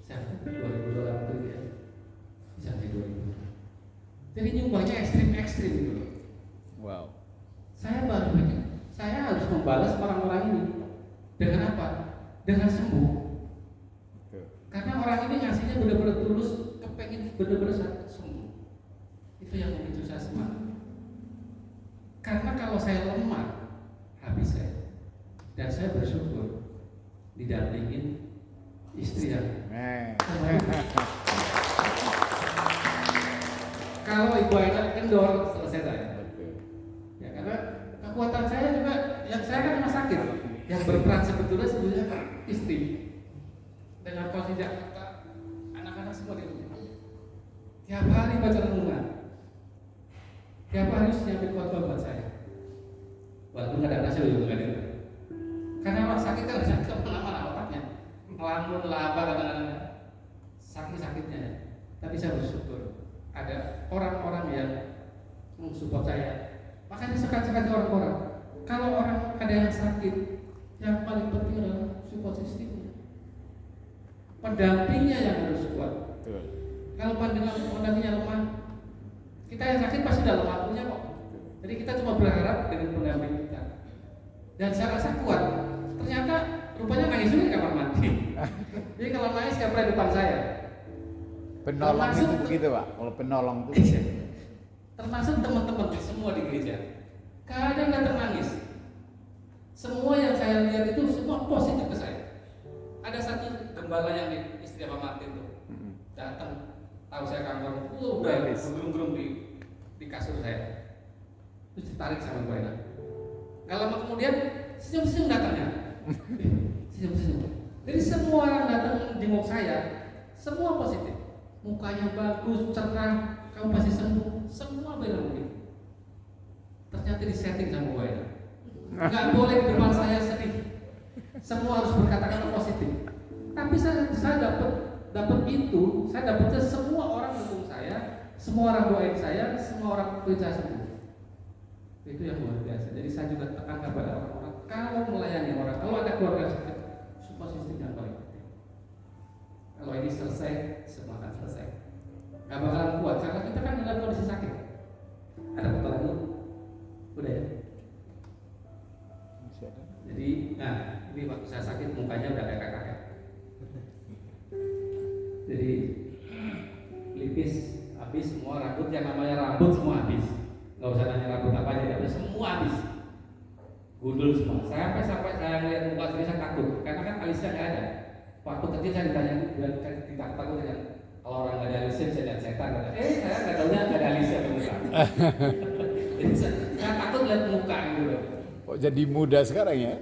[SPEAKER 1] saya $2.000 beli ya, bisa jadi 2.000. Jadi nyumbangnya ekstrim gitu loh.
[SPEAKER 2] Wow.
[SPEAKER 1] Saya baru mikir, saya harus membalas orang-orang ini dengan apa? Dengan sembuh. Karena orang ini ngasihnya benar-benar tulus, kepengen benar-benar sembuh. Itu yang memicu saya semangat. Karena kalau saya lemah, habis saya. Dan saya bersyukur didampingin istri yang kalau ibu Aina kendor, selesai saya. Ya, karena kekuatan saya juga, yang saya kan rumah sakit, yang berperan sebetulnya istri. Dengan posisi Jakarta, anak-anak semua di rumah. Tiap hari baca renungan. Tiap hari harus nyiapin khotbah buat saya. Walaupun nggak ada nasi juga nggak ada. Karena orang sakit kan bisa kemana-mana otaknya, ngelamun, laba kadang-kadang sakit-sakitnya. Tapi saya bersyukur ada orang-orang yang mensupport saya. Makanya sekali-sekali orang-orang, kalau orang ada yang sakit, yang paling penting adalah support sistemnya, pendampingnya yang harus kuat. Kalau pendampingnya lemah, kita yang sakit pasti dalam waktunya kok. Jadi kita cuma berharap dengan pendamping kita. Dan saya rasa kuat. Ternyata rupanya nangis juga di kamar mandi. Jadi kalau nangis gak pernah depan saya.
[SPEAKER 2] Penolong itu begitu Pak. Kalau penolong itu
[SPEAKER 1] termasuk teman-teman semua di gereja. Kadang datang nangis. Semua yang saya lihat itu semua positif ke saya. Ada satu gembala yang di istri Pak Martin itu datang, tahu saya kantor, udah gerung-gerung di kasur saya. Terus ditarik sama Bu Ena. Gak lama kemudian senyum-senyum datangnya. Senyum-senyum. Jadi semua orang datang jenguk saya, semua positif. Mukanya bagus, cerah, kamu pasti sembuh. Semua bilang begitu. Ternyata disetting sama Bu Ena. Gak boleh di depan saya sedih. Semua harus berkata-kata positif. Tapi saya dapat itu, saya dapatnya semua orang dukung saya, semua orang doain saya, semua orang kerja sembuh. Itu yang luar biasa. Jadi saya juga tekan kepada orang-orang, kalau melayani orang, kalau ada keluarga sakit, support system yang paling penting. Kalau ini selesai, semua akan selesai. Gak bakalan kuat karena kita kan dalam kondisi sakit. Ada foto lagi? Udah ya? Jadi, nah ini waktu saya sakit mukanya udah kayak kakek. Jadi lipis habis semua, rambut yang namanya rambut semua habis. Nggak usah nanya rambut apa gundul semua. Sampai saya lihat muka sendiri saya takut, karena kan alisnya nggak ada. Waktu kecil saya ditanya, ditakut dengan kalau orang nggak ada alisnya bisa lihat setan. Saya nggak tahunya nggak ada alisnya di muka. Jadi saya takut lihat muka gitu loh.
[SPEAKER 2] Kok jadi muda sekarang ya?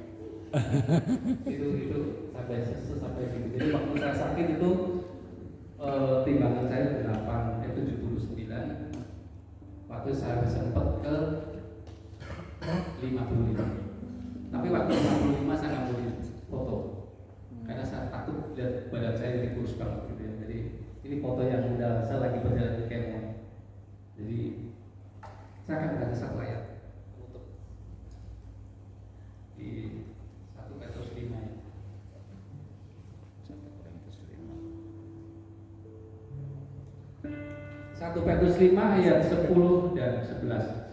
[SPEAKER 1] Itu sampai gitu. Jadi waktu saya sakit itu timbangan saya 79. Waktu saya sempat ke 55. Tapi waktu 55 saya nggak mau foto karena saya takut lihat badan saya jadi kurus banget gitu ya. Jadi ini foto yang udah saya lagi berjalan di kemon. Jadi saya akan kasih satu ayat untuk di 1 Petrus 5 ya. 1 Petrus 5 ayat 10 dan 11.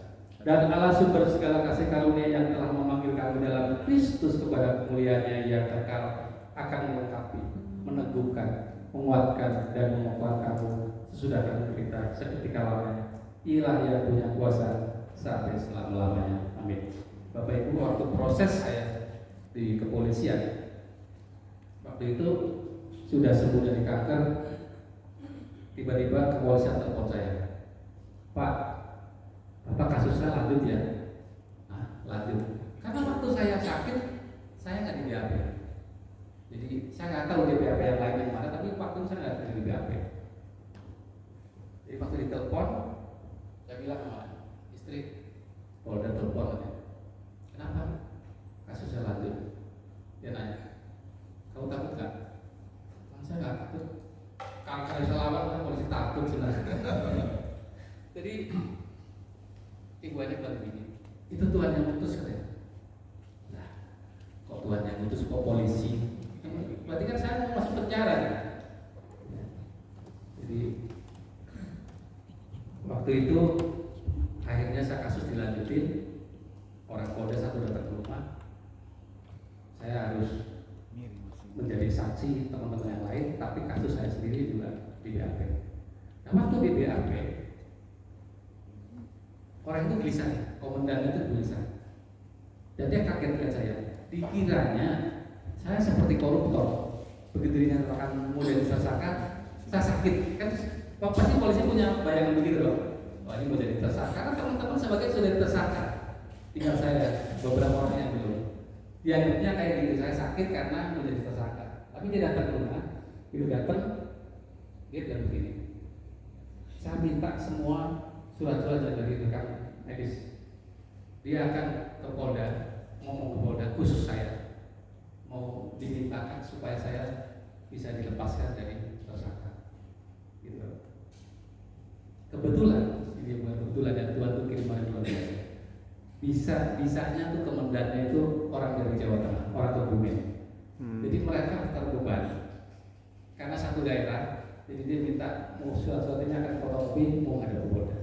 [SPEAKER 1] Dan Allah sumber segala kasih karunia yang telah memanggil kamu dalam Kristus kepada kemuliaan-Nya yang kekal akan melengkapi, meneguhkan, menguatkan dan menguatkan kamu sesudah kamu menderita seketika lamanya. Ialah yang punya kuasa sampai selama-lamanya. Amin. Bapak Ibu, waktu proses saya di kepolisian, waktu itu sudah sembuh dari kanker, tiba-tiba kepolisian telepon saya, Pak, apa kasusnya lanjut ya? Nah, lanjut. Karena waktu saya sakit, saya nggak di BAP. Jadi saya nggak tahu di BAP yang lain yang mana, tapi waktu itu saya nggak di BAP. Jadi waktu ditelepon, saya bilang sama istri, kalau udah telepon aja, kenapa? Kasusnya lanjut. Dia nanya, kamu takut nggak? Saya nggak takut. Kalau saya lawan, kan polisi takut sebenarnya. Jadi ibu aja bilang begini, itu Tuhan yang putus katanya. Nah, kok Tuhan yang putus, kok polisi? Berarti kan saya mau masuk penjara kan? Jadi waktu itu akhirnya saya kasus dilanjutin, orang Polda satu datang ke rumah, saya harus menjadi saksi teman-teman yang lain, tapi kasus saya sendiri juga di BAP. Nah, waktu di BAP orang itu gelisah, komandan itu gelisah. Dan dia kaget lihat saya. Dikiranya saya seperti koruptor. Begitu dinyatakan mau jadi tersangka, saya sakit. Kan pasti polisi punya bayangan begitu loh. Wah, ini mau jadi tersangka. Karena teman-teman sebagai sudah tersangka. Tinggal saya beberapa orang yang belum. Dianggapnya kayak gitu, saya sakit karena menjadi tersangka. Tapi dia datang ke rumah, dia datang, dia bilang begini. Saya minta semua surat-surat dari rekam medis. Dia akan ke Polda, ngomong ke Polda khusus saya mau dimintakan supaya saya bisa dilepaskan dari tersangka. Gitu. Kebetulan, ini bukan kebetulan dan Tuhan tuh kiriman luar biasa. Bisanya tuh komandannya itu orang dari Jawa Tengah, orang Kebumen. Jadi mereka terbebani karena satu daerah. Jadi dia minta mau surat-suratnya akan fotokopi, mau ada ke Polda.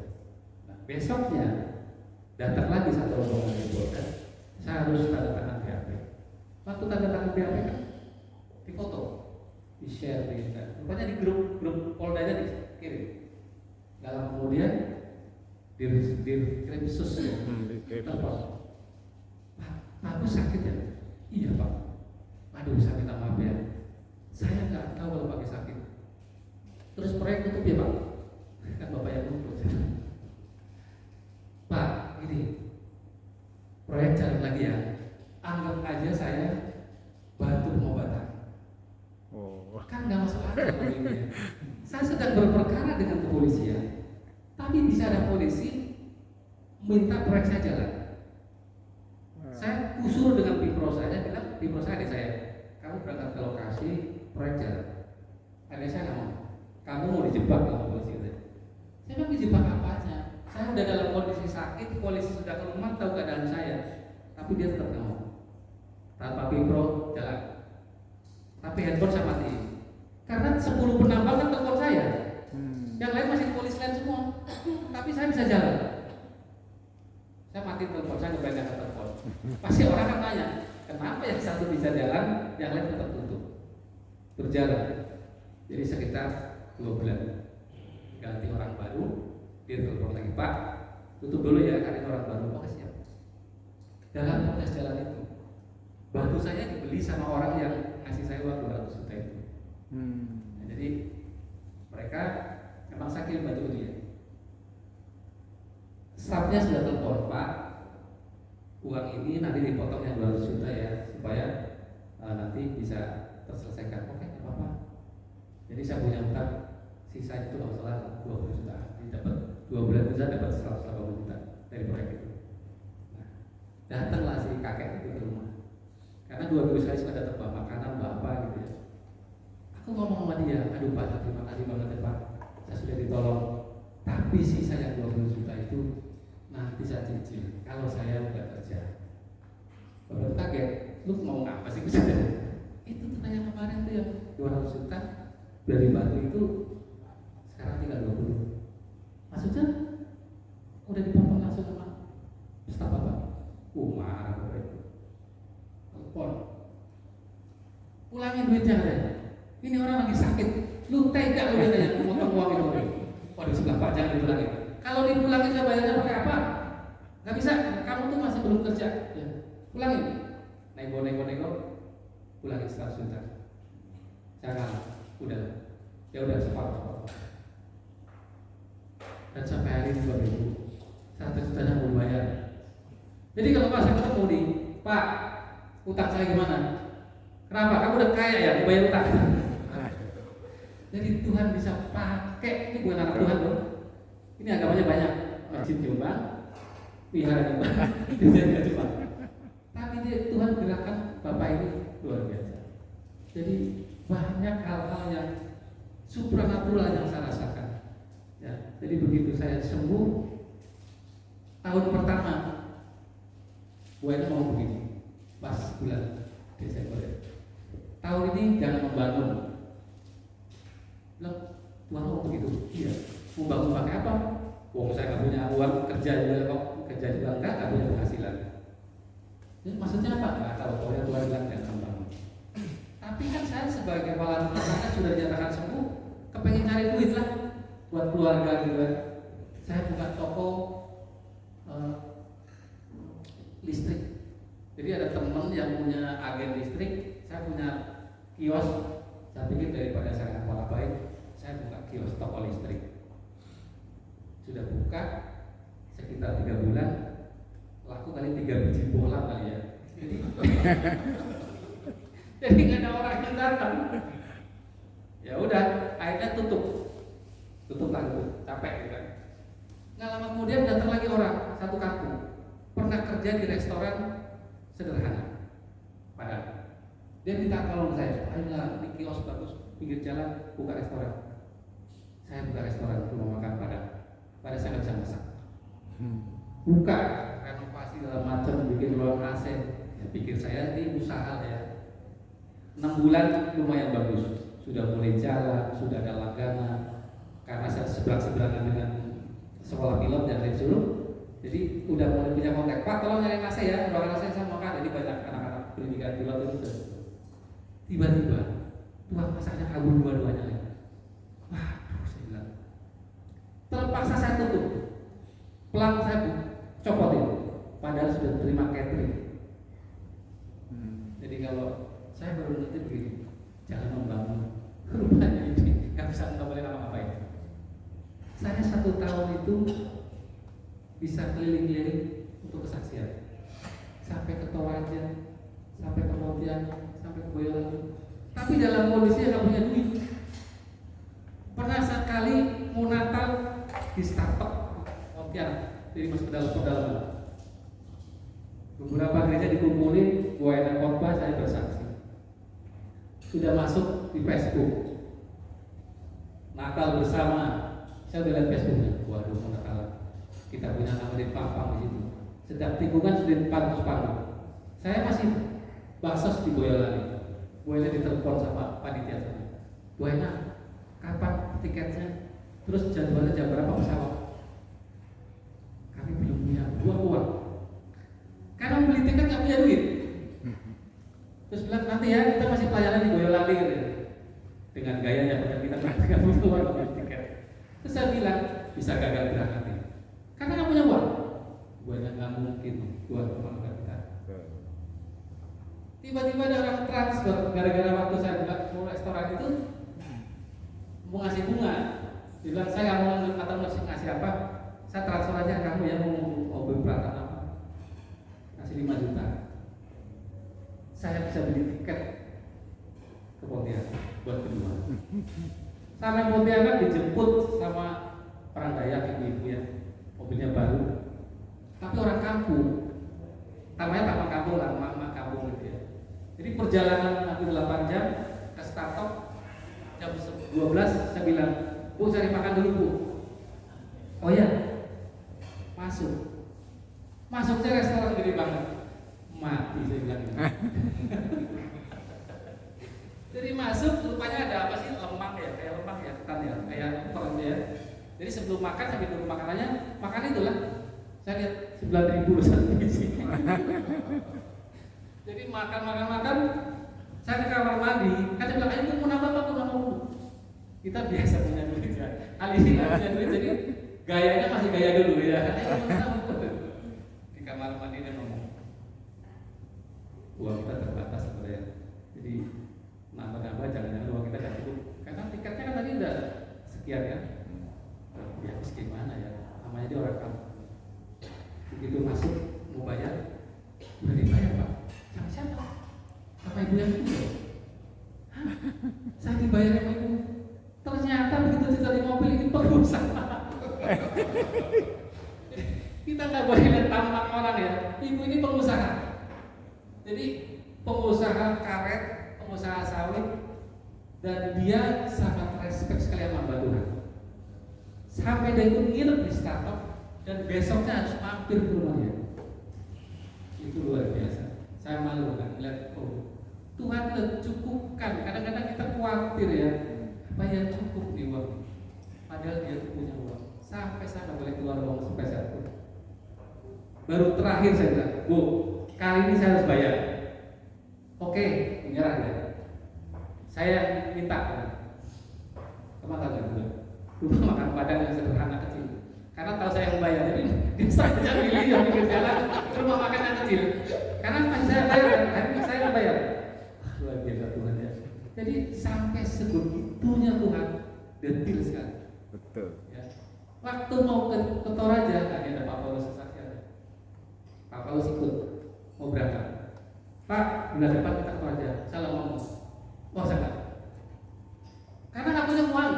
[SPEAKER 1] Besoknya datang lagi satu rombongan dari Polda, saya harus tanda tangan BAP. Waktu tanda tangan BAP kan difoto, di share di internet. Rupanya di grup Poldanya dikirim. Dalam kemudian dikirim sus. Telepon. Pak, aku sakit ya? Iya Pak. Aduh, saya minta maaf ya. Saya nggak tahu kalau pakai sakit. Terus proyek tutup ya Pak? Kan Bapak yang tutup. Pak, ini proyek jalan lagi ya. Anggap aja saya bantu pengobatan. Kan nggak masuk akal ini. Saya sedang berperkara dengan kepolisian, tapi bisa ada polisi minta proyek saya jalan. Saya usul dengan Pipro saya, bilang Pipro saya, adik saya, kamu berangkat ke lokasi proyek jalan. Adik saya nggak mau. Kamu mau dijebak sama polisi gitu. Saya bilang dijebak apanya? Saya udah dalam kondisi sakit, polisi sudah ke rumah tahu keadaan saya, tapi dia tetap nggak mau. Tanpa Pipro jalan. Tapi handphone saya matiin. Karena 10 penambang kan telepon saya. Yang lain masih polisi lain semua. Tapi saya bisa jalan. Saya matiin telepon, saya ngebayangkan ke telepon. Pasti orang akan tanya, kenapa yang satu bisa jalan, yang lain tetap tutup. Berjalan. Jadi sekitar 2 bulan. Ganti orang baru, dia telepon lagi, Pak, tutup dulu ya, karena orang baru. Oh siap. Dalam akses jalan itu. Batu saya dibeli sama orang yang ngasih saya uang 200 juta itu. Nah, jadi mereka memang sakit batu itu ya. Staffnya sudah telepon, Pak, uang ini nanti dipotong yang 200 juta ya, supaya nanti bisa terselesaikan. Oke, nggak apa-apa. Jadi saya punya utang sisa itu kalau salah 20 juta. Jadi dapat 2 bulan itu saya dapat 180 juta dari proyek itu. Nah, datanglah si kakek itu ke rumah. Karena 2 minggu sekali suka datang bawa makanan, bawa apa gitu ya. Aku ngomong sama dia, aduh Pak, terima kasih banget ya Pak, saya sudah ditolong. Tapi sisa yang 20 juta itu nanti saya cicil kalau saya udah kerja. Baru kaget, lu mau ngapa sih kerja? Itu tanya kemarin tuh yang 200 juta dari batu itu sekarang tinggal 20. Maksudnya udah dipotong langsung sama staf Bapak. Marah Bapak itu. Telepon. Pulangin duitnya katanya. Ini orang lagi sakit. Lu tega lu katanya memotong uang itu. Waduh sebelah Pak jangan dipulangin. Kalau dipulangin saya bayarnya pakai apa? Gak bisa. Kamu tuh masih belum kerja. Ya. Pulangin. Nego. Pulangin 100 juta. Jangan. Udah. Ya udah separuh. Dan sampai hari ini 2.000 100 jutanya mau bayar. Jadi kalau Pak saya ketemu nih, Pak, utang saya gimana? Kenapa? Kamu udah kaya ya, mau bayar utang. Jadi Tuhan bisa pakai, ini bukan anak Tuhan loh. Ini agamanya banyak, masjid Jombang, wihara Jombang, gereja Jombang. Tapi Tuhan gerakan Bapak ini luar biasa. Jadi banyak hal-hal yang supranatural yang saya rasakan. Ya, jadi begitu saya sembuh tahun pertama, gue mau begini, pas bulan Desember. Tahun ini jangan membangun. Loh, Tuhan mau begitu? Iya. Mau bangun pakai apa? Wong saya nggak punya uang kerja juga kok, kerja juga nggak punya penghasilan. Jadi maksudnya apa? Nggak tahu. Pokoknya Tuhan bilang jangan bangun. Tapi kan saya sebagai kepala rumah tangga sudah dinyatakan sembuh, kepengen cari duit lah buat keluarga gitu kan. Saya buka toko listrik. Jadi ada teman yang punya agen listrik, saya punya kios. Saya pikir daripada saya kepala baik, saya buka kios toko listrik. Sudah buka sekitar 3 bulan, laku kali 3 biji bola kali ya. Jadi nggak ada orang yang datang. Ya udah, akhirnya tutup lagi, capek gitu kan. Nggak lama kemudian datang lagi orang satu kampung, pernah kerja di restoran sederhana, padahal dia minta tolong saya, ayolah di kios bagus pinggir jalan buka restoran. Saya buka restoran rumah makan pada saya nggak bisa masak. Buka renovasi dalam macam, bikin ruang AC. Ya, pikir saya ini usaha ya. 6 bulan lumayan bagus, sudah mulai jalan, sudah ada langganan. Karena saya seberang-seberangan dengan sekolah pilot dan lain sebagainya. Jadi udah mulai punya kontak, Pak tolong nyari AC ya, ruangan AC saya mau kan. Jadi banyak anak-anak pendidikan pilot itu. Tiba-tiba tukang masaknya kabur dua-duanya lagi. Waduh, saya bilang. Terpaksa saya tutup. Pelang saya copotin. Padahal sudah terima catering. Jadi kalau saya baru nanti begini, jangan membangun rumahnya ini, nggak bisa nggak boleh apa-apain. Saya 1 tahun itu bisa keliling-keliling untuk kesaksian, sampai ke Toraja, sampai ke Pontianak, sampai ke Boyolali. Tapi dalam kondisi yang nggak punya duit. Pernah sekali mau Natal di Startup Pontianak, jadi masuk ke dalam pedalaman. Beberapa gereja dikumpulin, gue enak khotbah, saya bersaksi. Sudah masuk di Facebook, Natal bersama. Saya udah lihat Facebooknya, waduh mau Natal. Kita punya nama di Papang di situ. Setiap tikungan sudah dipantus-pantus. Saya masih basos di Boyolali. Boyolali ditelepon sama panitia saya. Bu enak, kapan tiketnya? Terus jadwalnya jam berapa pesawat? Kami belum punya uang. Karena beli tiket nggak punya duit. Terus bilang nanti ya kita masih pelayanan di Boyolali gitu. Dengan gayanya kita nggak punya uang beli tiket. Terus saya bilang bisa gagal berangkat. Karena nggak punya uang, gue nggak mungkin buat keluarga kita.
[SPEAKER 2] Betul.
[SPEAKER 1] Tiba-tiba ada orang transfer gara-gara waktu saya buka mau restoran itu mau ngasih bunga. Dia bilang saya nggak mau atau ngasih apa, saya transfer aja kamu yang mau mobil peralatan apa, ngasih 5 juta. Saya bisa beli tiket ke Pontianak buat kedua. Sampai Pontianak dijemput sama orang Dayak ibu-ibu ya, mobilnya baru, tapi orang kampung, namanya taman kampung lah, mak kampung gitu ya. Jadi perjalanan hampir 8 jam ke Startup, jam 12 saya bilang, Bu cari makan dulu Bu. Oh ya, masuk saya restoran gede banget, mati saya bilang gitu. Jadi masuk, rupanya ada apa sih, lemang ya, kayak lemang ya, ketan ya, kayak empor ya. Jadi sebelum makan sambil dulu makanannya, makan itulah. Saya lihat 9.000 satu isi. Jadi makan, saya ke kamar mandi, kan dia bilang, ayo mau nambah apa, mau nambah. Kita biasa punya duit ya, kali ini nggak punya duit, jadi gayanya masih gaya dulu ya. Di kamar mandi dia ngomong, uang kita terbatas sebenarnya, jadi nambah jangan uang kita nggak cukup, karena tiketnya kan tadi udah sekian kan, ya habis gimana ya, namanya dia orang kampung. Begitu masuk mau bayar, udah dibayar Pak, sama siapa? Sama ibu yang itu? Hah? Saya dibayar sama ibu. Ternyata begitu kita di mobil ini pengusaha. Kita nggak boleh lihat tampang orang ya. Ibu ini pengusaha. Jadi pengusaha karet, pengusaha sawit, dan dia sangat respect sekali sama Mbak Tuhan. Sampai dia itu nginep di Startup dan besoknya harus mampir ke rumah dia. Itu luar biasa. Saya malu kan melihat Tuhan udah cukupkan. Kadang-kadang kita khawatir ya, apa yang cukup di uang, padahal dia punya uang. Sampai saya nggak boleh keluar uang sepeser pun. Baru terakhir saya bilang, Bu, kali ini saya harus bayar. Oke, menyerah ya. Saya minta kemana dulu? Rumah makan Padang yang sederhana kecil. Karena tahu saya yang bayar, jadi dia saja milih yang pinggir jalan rumah makan yang kecil. Karena pas saya bayar, hari ini saya nggak bayar. Luar biasa Tuhan ya. Jadi sampai sebegitunya Tuhan, detil sekali.
[SPEAKER 2] Betul.
[SPEAKER 1] Ya. Waktu mau ke Toraja, tadi ada Pak Paulus kesaksian. Pak Paulus ikut mau berangkat. Pak, bulan depan kita ke Toraja. Saya ngomong, oh saya nggak. Karena nggak punya uang.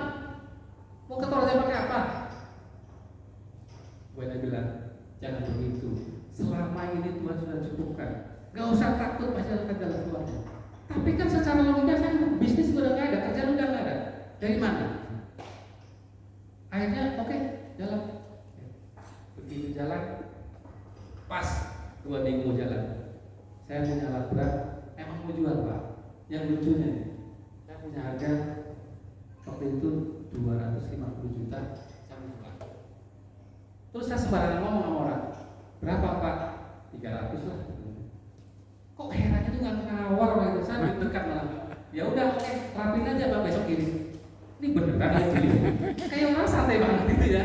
[SPEAKER 1] Mau ke Toraja pakai apa? Gue bilang, jangan begitu. Selama ini Tuhan sudah cukupkan. Gak usah takut pasti akan jalan keluarnya. Tapi kan secara logika kan bisnis udah nggak ada, kerjaan udah nggak ada. Dari mana? Akhirnya oke, jalan. Begitu jalan, pas 2 minggu jalan. Saya punya alat berat, emang mau jual Pak. Yang lucunya, saya punya harga waktu itu 250 juta. Terus saya sembarangan ngomong sama orang, berapa Pak? 300 lah. Kok herannya tuh nggak ngawar orang itu, saya dekat malah. Ya udah oke, rapin aja Pak, besok kirim. Ini beneran ya beli. Kayak orang santai banget gitu ya.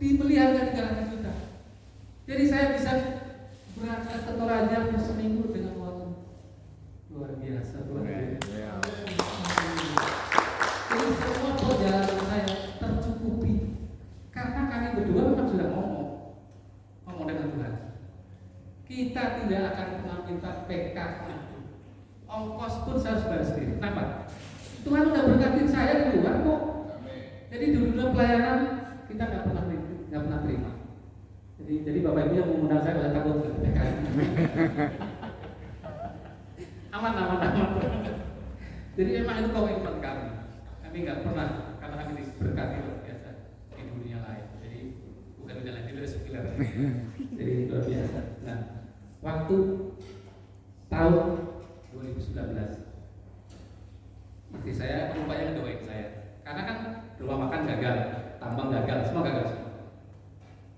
[SPEAKER 1] Dibeli harga 300 juta. Jadi saya bisa berangkat ke Toraja seminggu dengan uang luar biasa, luar biasa. Jadi semua perjalanan saya tercukupi. Karena kami berdua memang sudah ngomong dengan Tuhan. Kita tidak akan pernah minta PK. Ongkos pun saya harus bayar sendiri. Kenapa? Tuhan sudah berkatin saya di luar kok. Jadi dulu pelayanan kita nggak pernah terima. Jadi Bapak Ibu yang mengundang saya nggak takut PK. Aman. Jadi memang itu komitmen kami. Kami nggak pernah, karena kami diberkati luar biasa di dunia lain. Jadi bukan dunia lain, itu sekilar. Jadi luar biasa. Nah, waktu tahun 2019, istri saya rupanya ngedoain saya. Karena kan rumah makan gagal, tambang gagal, semua gagal semua.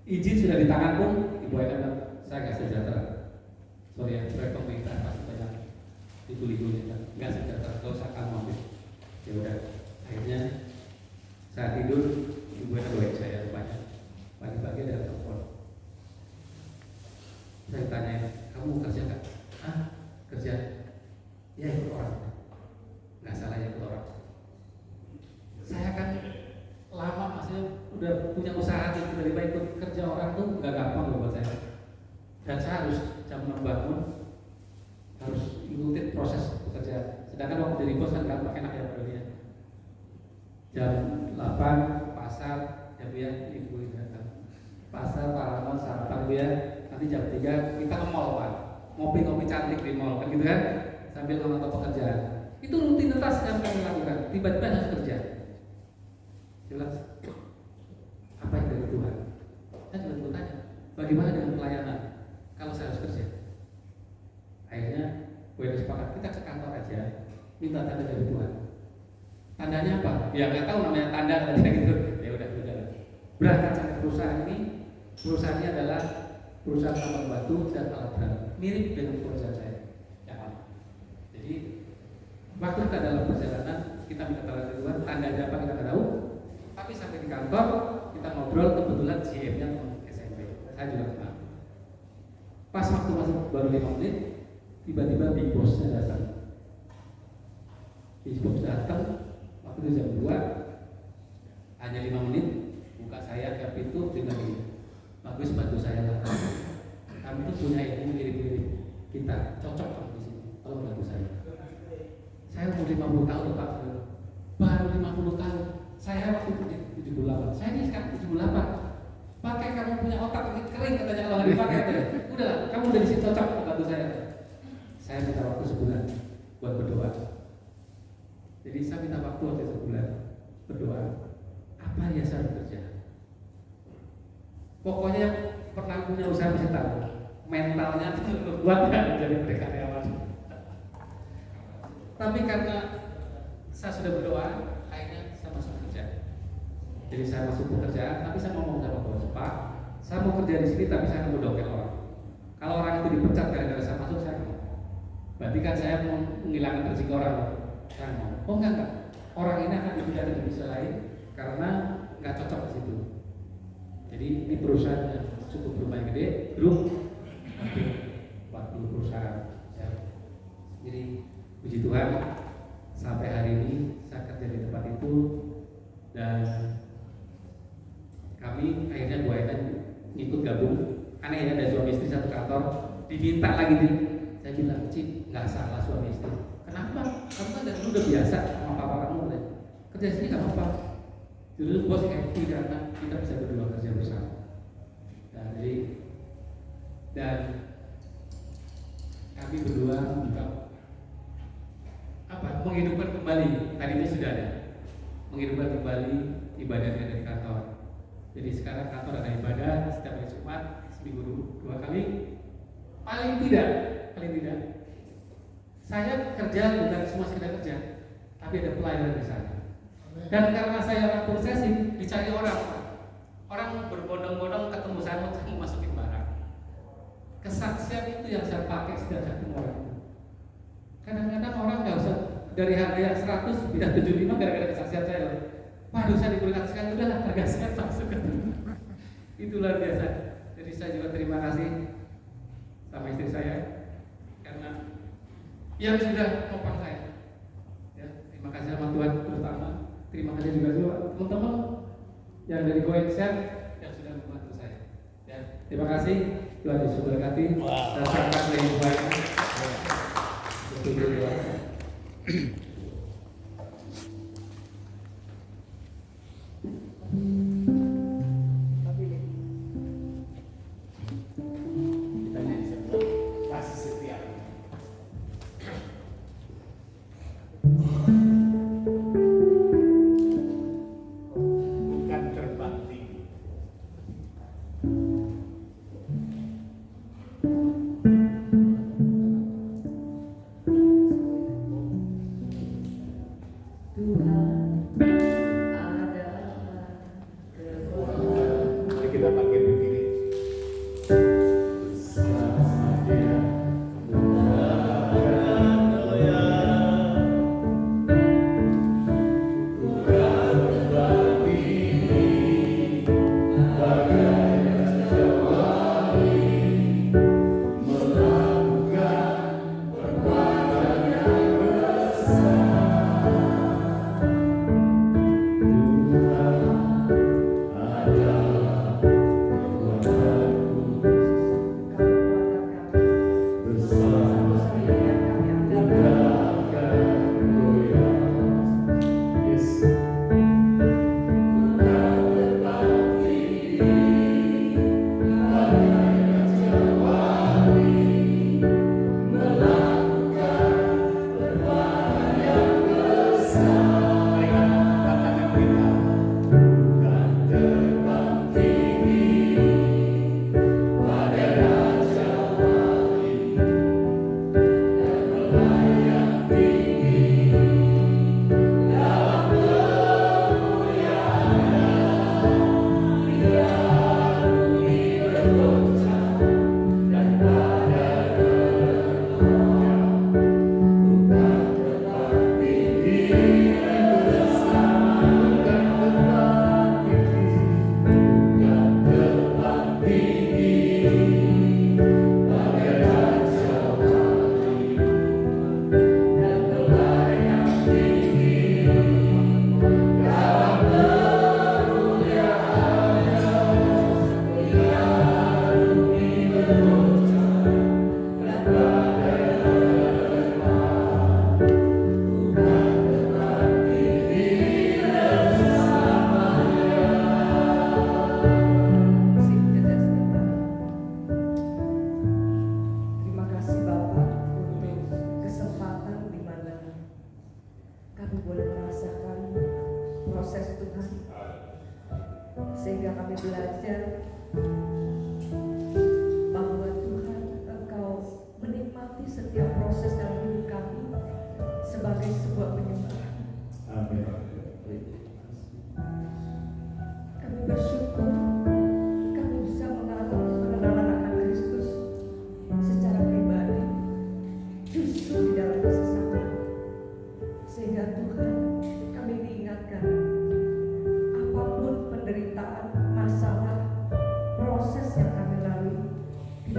[SPEAKER 1] Izin sudah di tangan pun, ibu ayah saya nggak sejahtera. Sorry ya, proyek pemerintah pasti banyak libu-libunya, nggak sejahtera. Gak usah kamu ambil. Ya udah, akhirnya saya tidur, ibu ayah doain saya rupanya. Pagi-pagi ada telepon. Saya tanya, kamu
[SPEAKER 3] dan saya harus jam 6 bangun, harus ikutin proses bekerja. Sedangkan waktu jadi bos kan nggak enak ya berarti ya. Jam 8 pasar, ya Bu ya, ibu datang. Pasar, Paramount, sarapan Bu ya. Nanti jam 3 kita ke mall Pak, ngopi-ngopi cantik di mall kan gitu kan, sambil memantau pekerjaan. Itu rutinitas yang kami lakukan. Tiba-tiba harus kerja. Jelas. Apa yang dari Tuhan? Saya juga bertanya, bagaimana dengan pelayanan kalau saya harus kerja? Akhirnya gue sepakat kita ke kantor aja, minta tanda dari Tuhan. Tandanya apa? Ya nggak tahu namanya tanda gitu. Ya udah. Berangkat sampai perusahaan ini, perusahaannya adalah perusahaan tambang batu dan alat berat, mirip dengan perusahaan saya. Ya, jadi waktu kita dalam perjalanan kita minta tanda dari Tuhan, tandanya apa kita nggak tahu. Tapi sampai di kantor kita ngobrol, kebetulan GM-nya teman SMP, saya juga kenal. Pas waktu masuk baru 5 menit, tiba-tiba big boss-nya datang. Big boss datang, waktu itu jam 2, hanya 5 menit, buka saya ke pintu, dia bilang gini, bagus bantu saya lah. Kami itu punya ilmu mirip-mirip kita, cocok kamu di sini, tolong bantu saya. Saya umur 50 tahun Pak, baru 50 tahun. Saya waktu itu 78, saya ini sekarang 78. Pakai kamu punya otak ini kering katanya kalau nggak dipakai. Udah, kamu udah di sini cocok bantu saya. Saya minta waktu sebulan buat berdoa. Jadi saya minta waktu sebulan berdoa. Apa ya saya bekerja? Pokoknya yang pernah punya usaha bisa tahu mentalnya itu kuat kan jadi karyawan. Tapi karena saya sudah berdoa, akhirnya saya masuk kerja. Jadi saya masuk pekerjaan, tapi saya ngomong sama bos, Pak, saya mau kerja di sini, tapi saya akan mendoakan orang. Kalau orang itu dipecat gara-gara saya masuk, saya mau. Berarti kan saya mau menghilangkan rezeki orang. Saya mau. Oh enggak. Orang ini akan dipindah ke divisi lain karena nggak cocok di situ. Jadi ini perusahaan yang cukup lumayan gede, grup hampir 40 perusahaan. Ya. Jadi puji Tuhan, sampai hari ini saya kerja di tempat itu dan kami akhirnya Bu Aidan ngikut gabung. Aneh ya, ada suami istri satu kantor, diminta lagi nih. Saya bilang, Cik, nggak salah suami istri. Kenapa? Kamu kan dari dulu udah biasa sama papa kamu kan? Kerja sini nggak apa-apa. Dulu bos happy karena kita bisa berdua kerja bersama. Dan kami berdua juga menghidupkan kembali. Tadinya sudah ada menghidupkan kembali ibadahnya dari kantor. Jadi sekarang kantor ada ibadah setiap hari Jumat seminggu 2 kali. Paling tidak saya kerja bukan cuma sekedar kerja, tapi ada pelayanan di sana. Dan karena saya orang posesif, dicari orang berbondong-bondong ketemu saya mau masukin barang. Kesaksian itu yang saya pakai setiap saya ketemu orang. Kadang-kadang orang nggak usah dari harga yang 100 bisa 75 gara-gara kesaksian saya. Waduh, saya diberikan sekali, udahlah harga saya masuk. Itu luar biasa. Jadi saya juga terima kasih sama istri saya karena yang sudah nopang saya. Ya, terima kasih sama Tuhan terutama. Terima kasih juga teman-teman yang dari GoExcel yang sudah membantu saya. Ya, terima kasih. Tuhan Yesus berkati. Dan selamat lebih baik.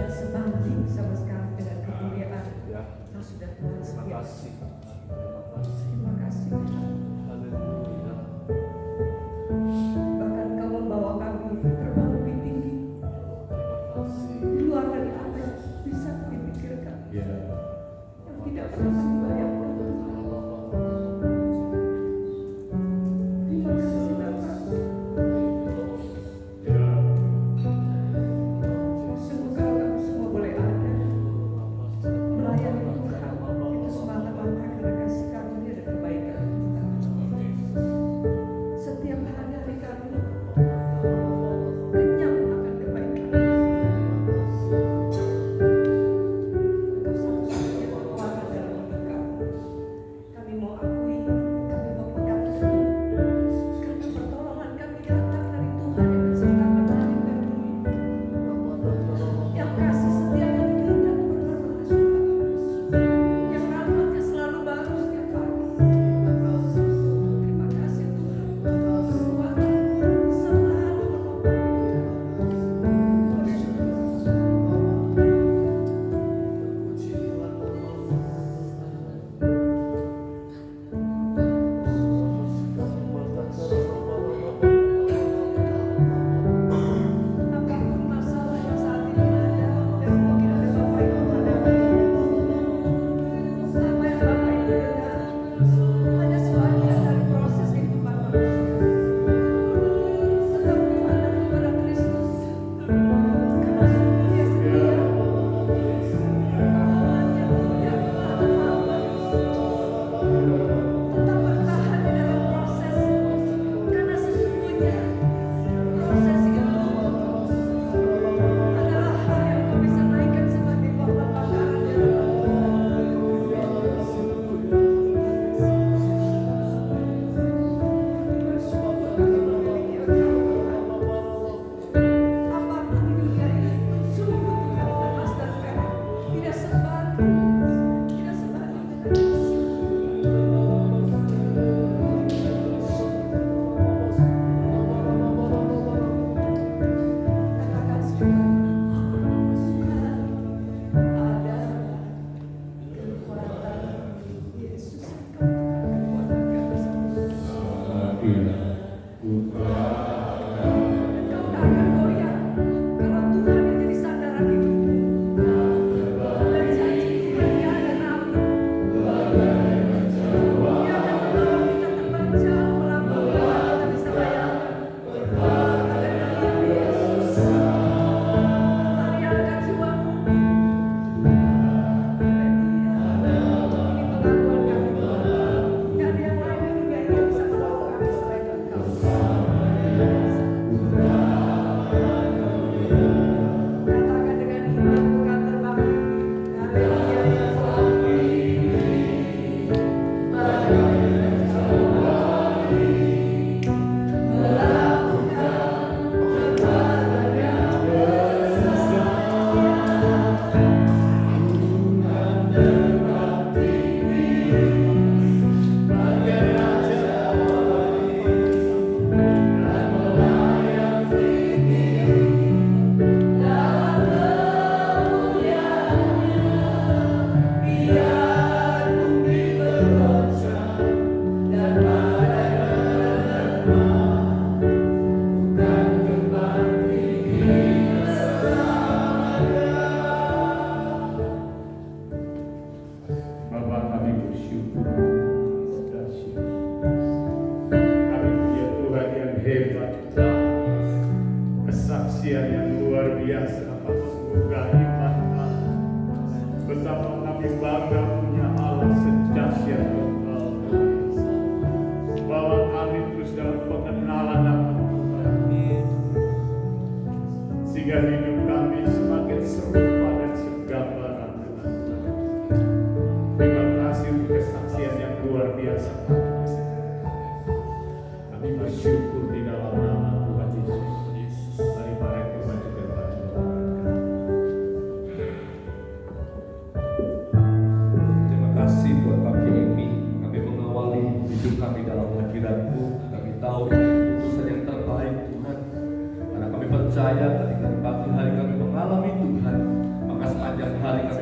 [SPEAKER 4] tidak sebanding sama sekali dengan kemuliaan
[SPEAKER 2] Ya.
[SPEAKER 4] yang sudah Tuhan
[SPEAKER 2] Terima
[SPEAKER 4] sediakan.
[SPEAKER 2] kasih.
[SPEAKER 4] Terima kasih Tuhan.
[SPEAKER 2] Haleluya.
[SPEAKER 4] Bahkan Kau membawa kami terbang lebih tinggi
[SPEAKER 2] Terima kasih.
[SPEAKER 4] di luar dari apa yang bisa kami pikirkan,
[SPEAKER 1] Ya.
[SPEAKER 4] yang tidak pernah kami bayangkan. Terima kasih Bapa. Sungguh kalau kami semua boleh ada melayani Tuhan, itu semata-mata karena kasih karunia dan kebaikan Tuhan. Setiap hari kami kenyang akan kebaikan. Engkau satu-satunya kekuatan dalam hidup kami. Kami mau akui, kami mau pegang teguh, karena pertolongan kami datang dari Tuhan yang menciptakan langit dan bumi, yang kasih setianya tidak pernah berkesudahan, yang rahmatnya selalu baru setiap pagi. Terima kasih Tuhan, kekuatan-Mu selalu menopang apapun masalah yang saat ini ada, dan mungkin ada Bapak Ibu menghadapi, apa yang Bapak Ibu dengar hanya sebagian dari proses kehidupan manusia. Tetap berpandang kepada Kristus, karena sungguh Dia setia, karunia-Nya tidak pernah terlambat. Tetap bertahan di dalam proses, karena sesungguhnya proses itu adalah hal yang kau bisa naikkan sebagai korban bakaran di dalam bersyukur kami memiliki Engkau Tuhan. Apapun di dunia ini sungguh Tuhan emas dan perak tidak sebanding dengan kasih. Katakan sekali, ada kekuatan Yesus, Engkau kekuatan kami semua. Engkau tak akan goyah kalau Tuhan yang jadi sandaran hidupmu. Dan janji Tuhan dia ada nabi. Dia akan menolong kita terbang jauh melampaui apa yang kita bisa bayangkan. Haleluya Yesus. Mari angkat jiwamu. Haleluya. Ini pengakuan kami Tuhan. Gak ada yang lain di dunia ini yang bisa menolong kami selain Engkau. Katakan dengan iman bukan terbang. Haleluya Yesus.
[SPEAKER 5] Bapak, kami bersyukur. Kami punya Tuhan yang hebat, kesaksian yang luar biasa akan menggugah iman kami. Betapa kami bangga punya Allah sedahsyat Engkau, bahwa kami terus dalam pengenalan nama Tuhan, sehingga hidup kami semakin serupa dan segambaran dengan Tuhan. Terima kasih untuk kesaksian yang luar biasa. Kami bersyukur di dalam nama Tuhan Yesus. Mari para Tuhan juga bantu.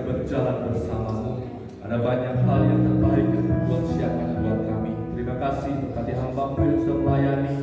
[SPEAKER 6] berjalan bersamamu. Ada banyak hal yang terbaik yang Tuhan siapkan buat kami. Terima kasih berkati hamba-Mu yang sudah melayani,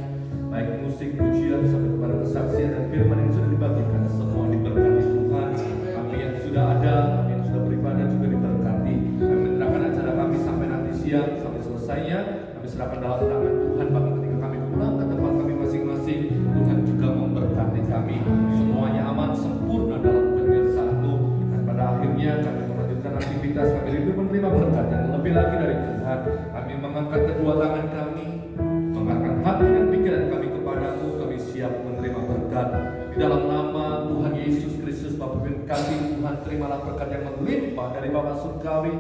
[SPEAKER 6] baik musik, pujian, sampai kepada kesaksian dan firman yang sudah dibagikan. Semua diberkati Tuhan. Kami yang sudah ada, kami yang sudah beribadah juga diberkati. Kami menyerahkan acara kami sampai nanti siang, sampai selesainya. Kami serahkan dalam tangan Tuhan. Bahkan ketika kami pulang ke tempat kami masing-masing, Tuhan juga memberkati kami. Semuanya aman, sempurna dalam penyertaan-Mu. Dan pada akhirnya kami melanjutkan aktivitas kami rindu menerima berkat yang lebih lagi dari Tuhan. Kami mengangkat kedua tangan kami, mengangkat hati dan pikiran kami kepadamu. Kami siap menerima berkat di dalam nama Tuhan Yesus Kristus. Bapa berkati Tuhan, terimalah berkat yang melimpah dari Bapa surgawi,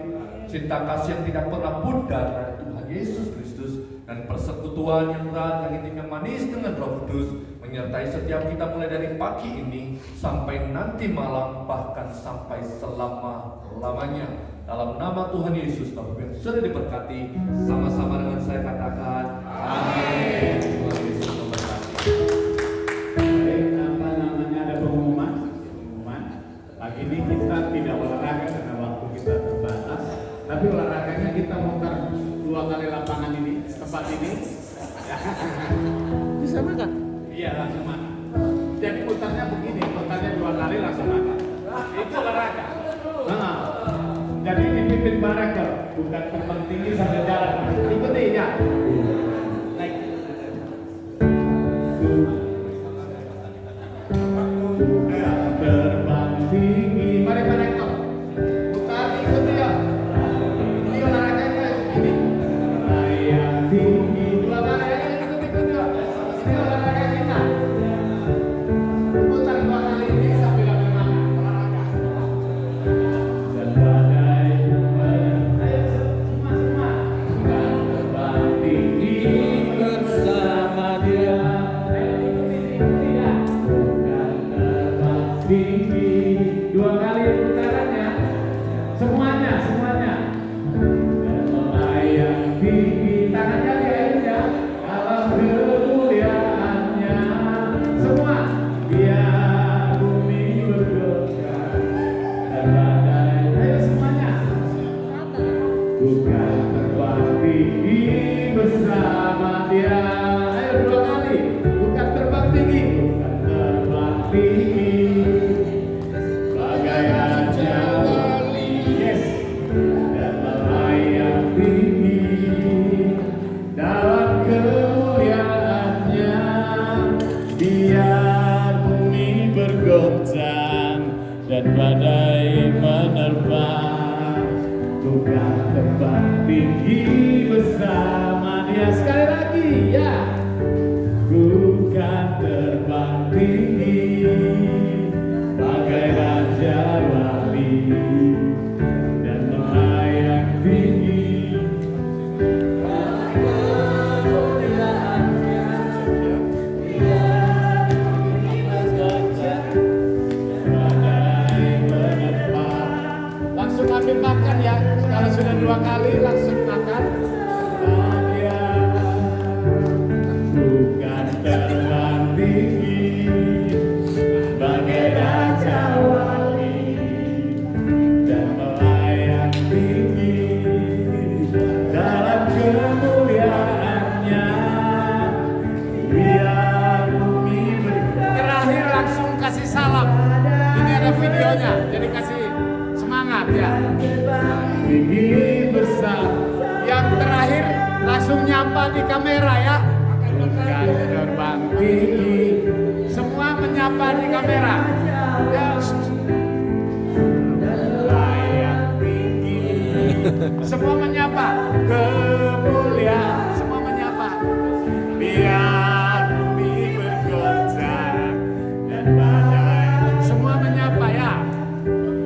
[SPEAKER 6] cinta kasih yang tidak pernah pudar dari Tuhan Yesus Kristus, dan persekutuan yang erat, yang intim, yang manis dengan Roh Kudus menyertai setiap kita mulai dari pagi ini sampai nanti malam, bahkan sampai selama-lamanya. Dalam nama Tuhan Yesus, Bapak yang sudah diberkati, sama-sama dengan saya katakan amin. Tuhan Yesus memberkati.
[SPEAKER 5] Baik, ada pengumuman. Pagi ini kita tidak olahraga karena waktu kita terbatas, tapi olahraganya kita muter 2 kali lapangan ini, tempat ini.
[SPEAKER 7] Bisa makan?
[SPEAKER 5] Iya, langsung makan. Jadi putarnya begini, putarnya 2 kali langsung makan. Itu olahraga. Nah, jadi dipimpin barakel, bukan terbang tinggi sambil jalan. Ikuti ya. Naik. Terbang tinggi. Mari barakel. Putar, ikuti ya. Ini olahraganya ini. Layang tinggi. 2 kali ya, ikuti ya. Ini olahraga kita. Putar 2 kali ini sambil makan. Olahraga. Dan badai ayo semua. Dan terbang tinggi bersama Dia. Ayo ikuti ya. Dan terbang tinggi 2 kali putarannya. Semuanya. Dan melayang tinggi tangannya dia dalam kemuliaannya. Semua biar bumi bergetar dan badai. Ayo semuanya. Bukan terbang tinggi bersama Dia. Ayo 2 kali. Bukan terbang tinggi. Bukan terbang tinggi. Bagai raja wali. Yes. Dan melayang tinggi dalam kemuliaannya. Biar bumi bergoncang dan badai menerbang. Bukan terbang tinggi bersama Dia. Sekali lagi ya. Bukan terbang tinggi bagai raja wali dan melayang tinggi. Langsung ambil makan ya. Kalau sudah 2 kali langsung makan. Dia bukan terbang tinggi bagai raja wali dan melayang tinggi dalam kemuliaannya. Biar bumi terakhir langsung kasih salam. Ini ada videonya, jadi kasih semangat ya. Tinggi besar. Yang terakhir langsung nyapa di kamera ya. Bukan terbang tinggi. Semua menyapa di kamera. Ya. Layang tinggi. Semua menyapa. Kemuliaan. Semua menyapa. Biar bumi bergoncang dan badai. Semua menyapa ya.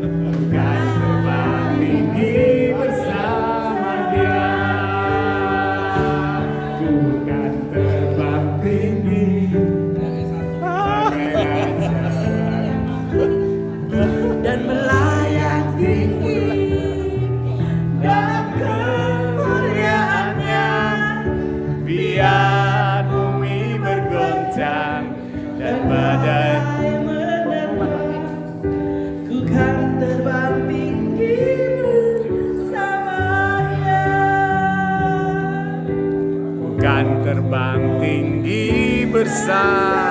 [SPEAKER 5] Bukan terbang tinggi bersama Dia. Bukan terbang tinggi bagai raja. besar.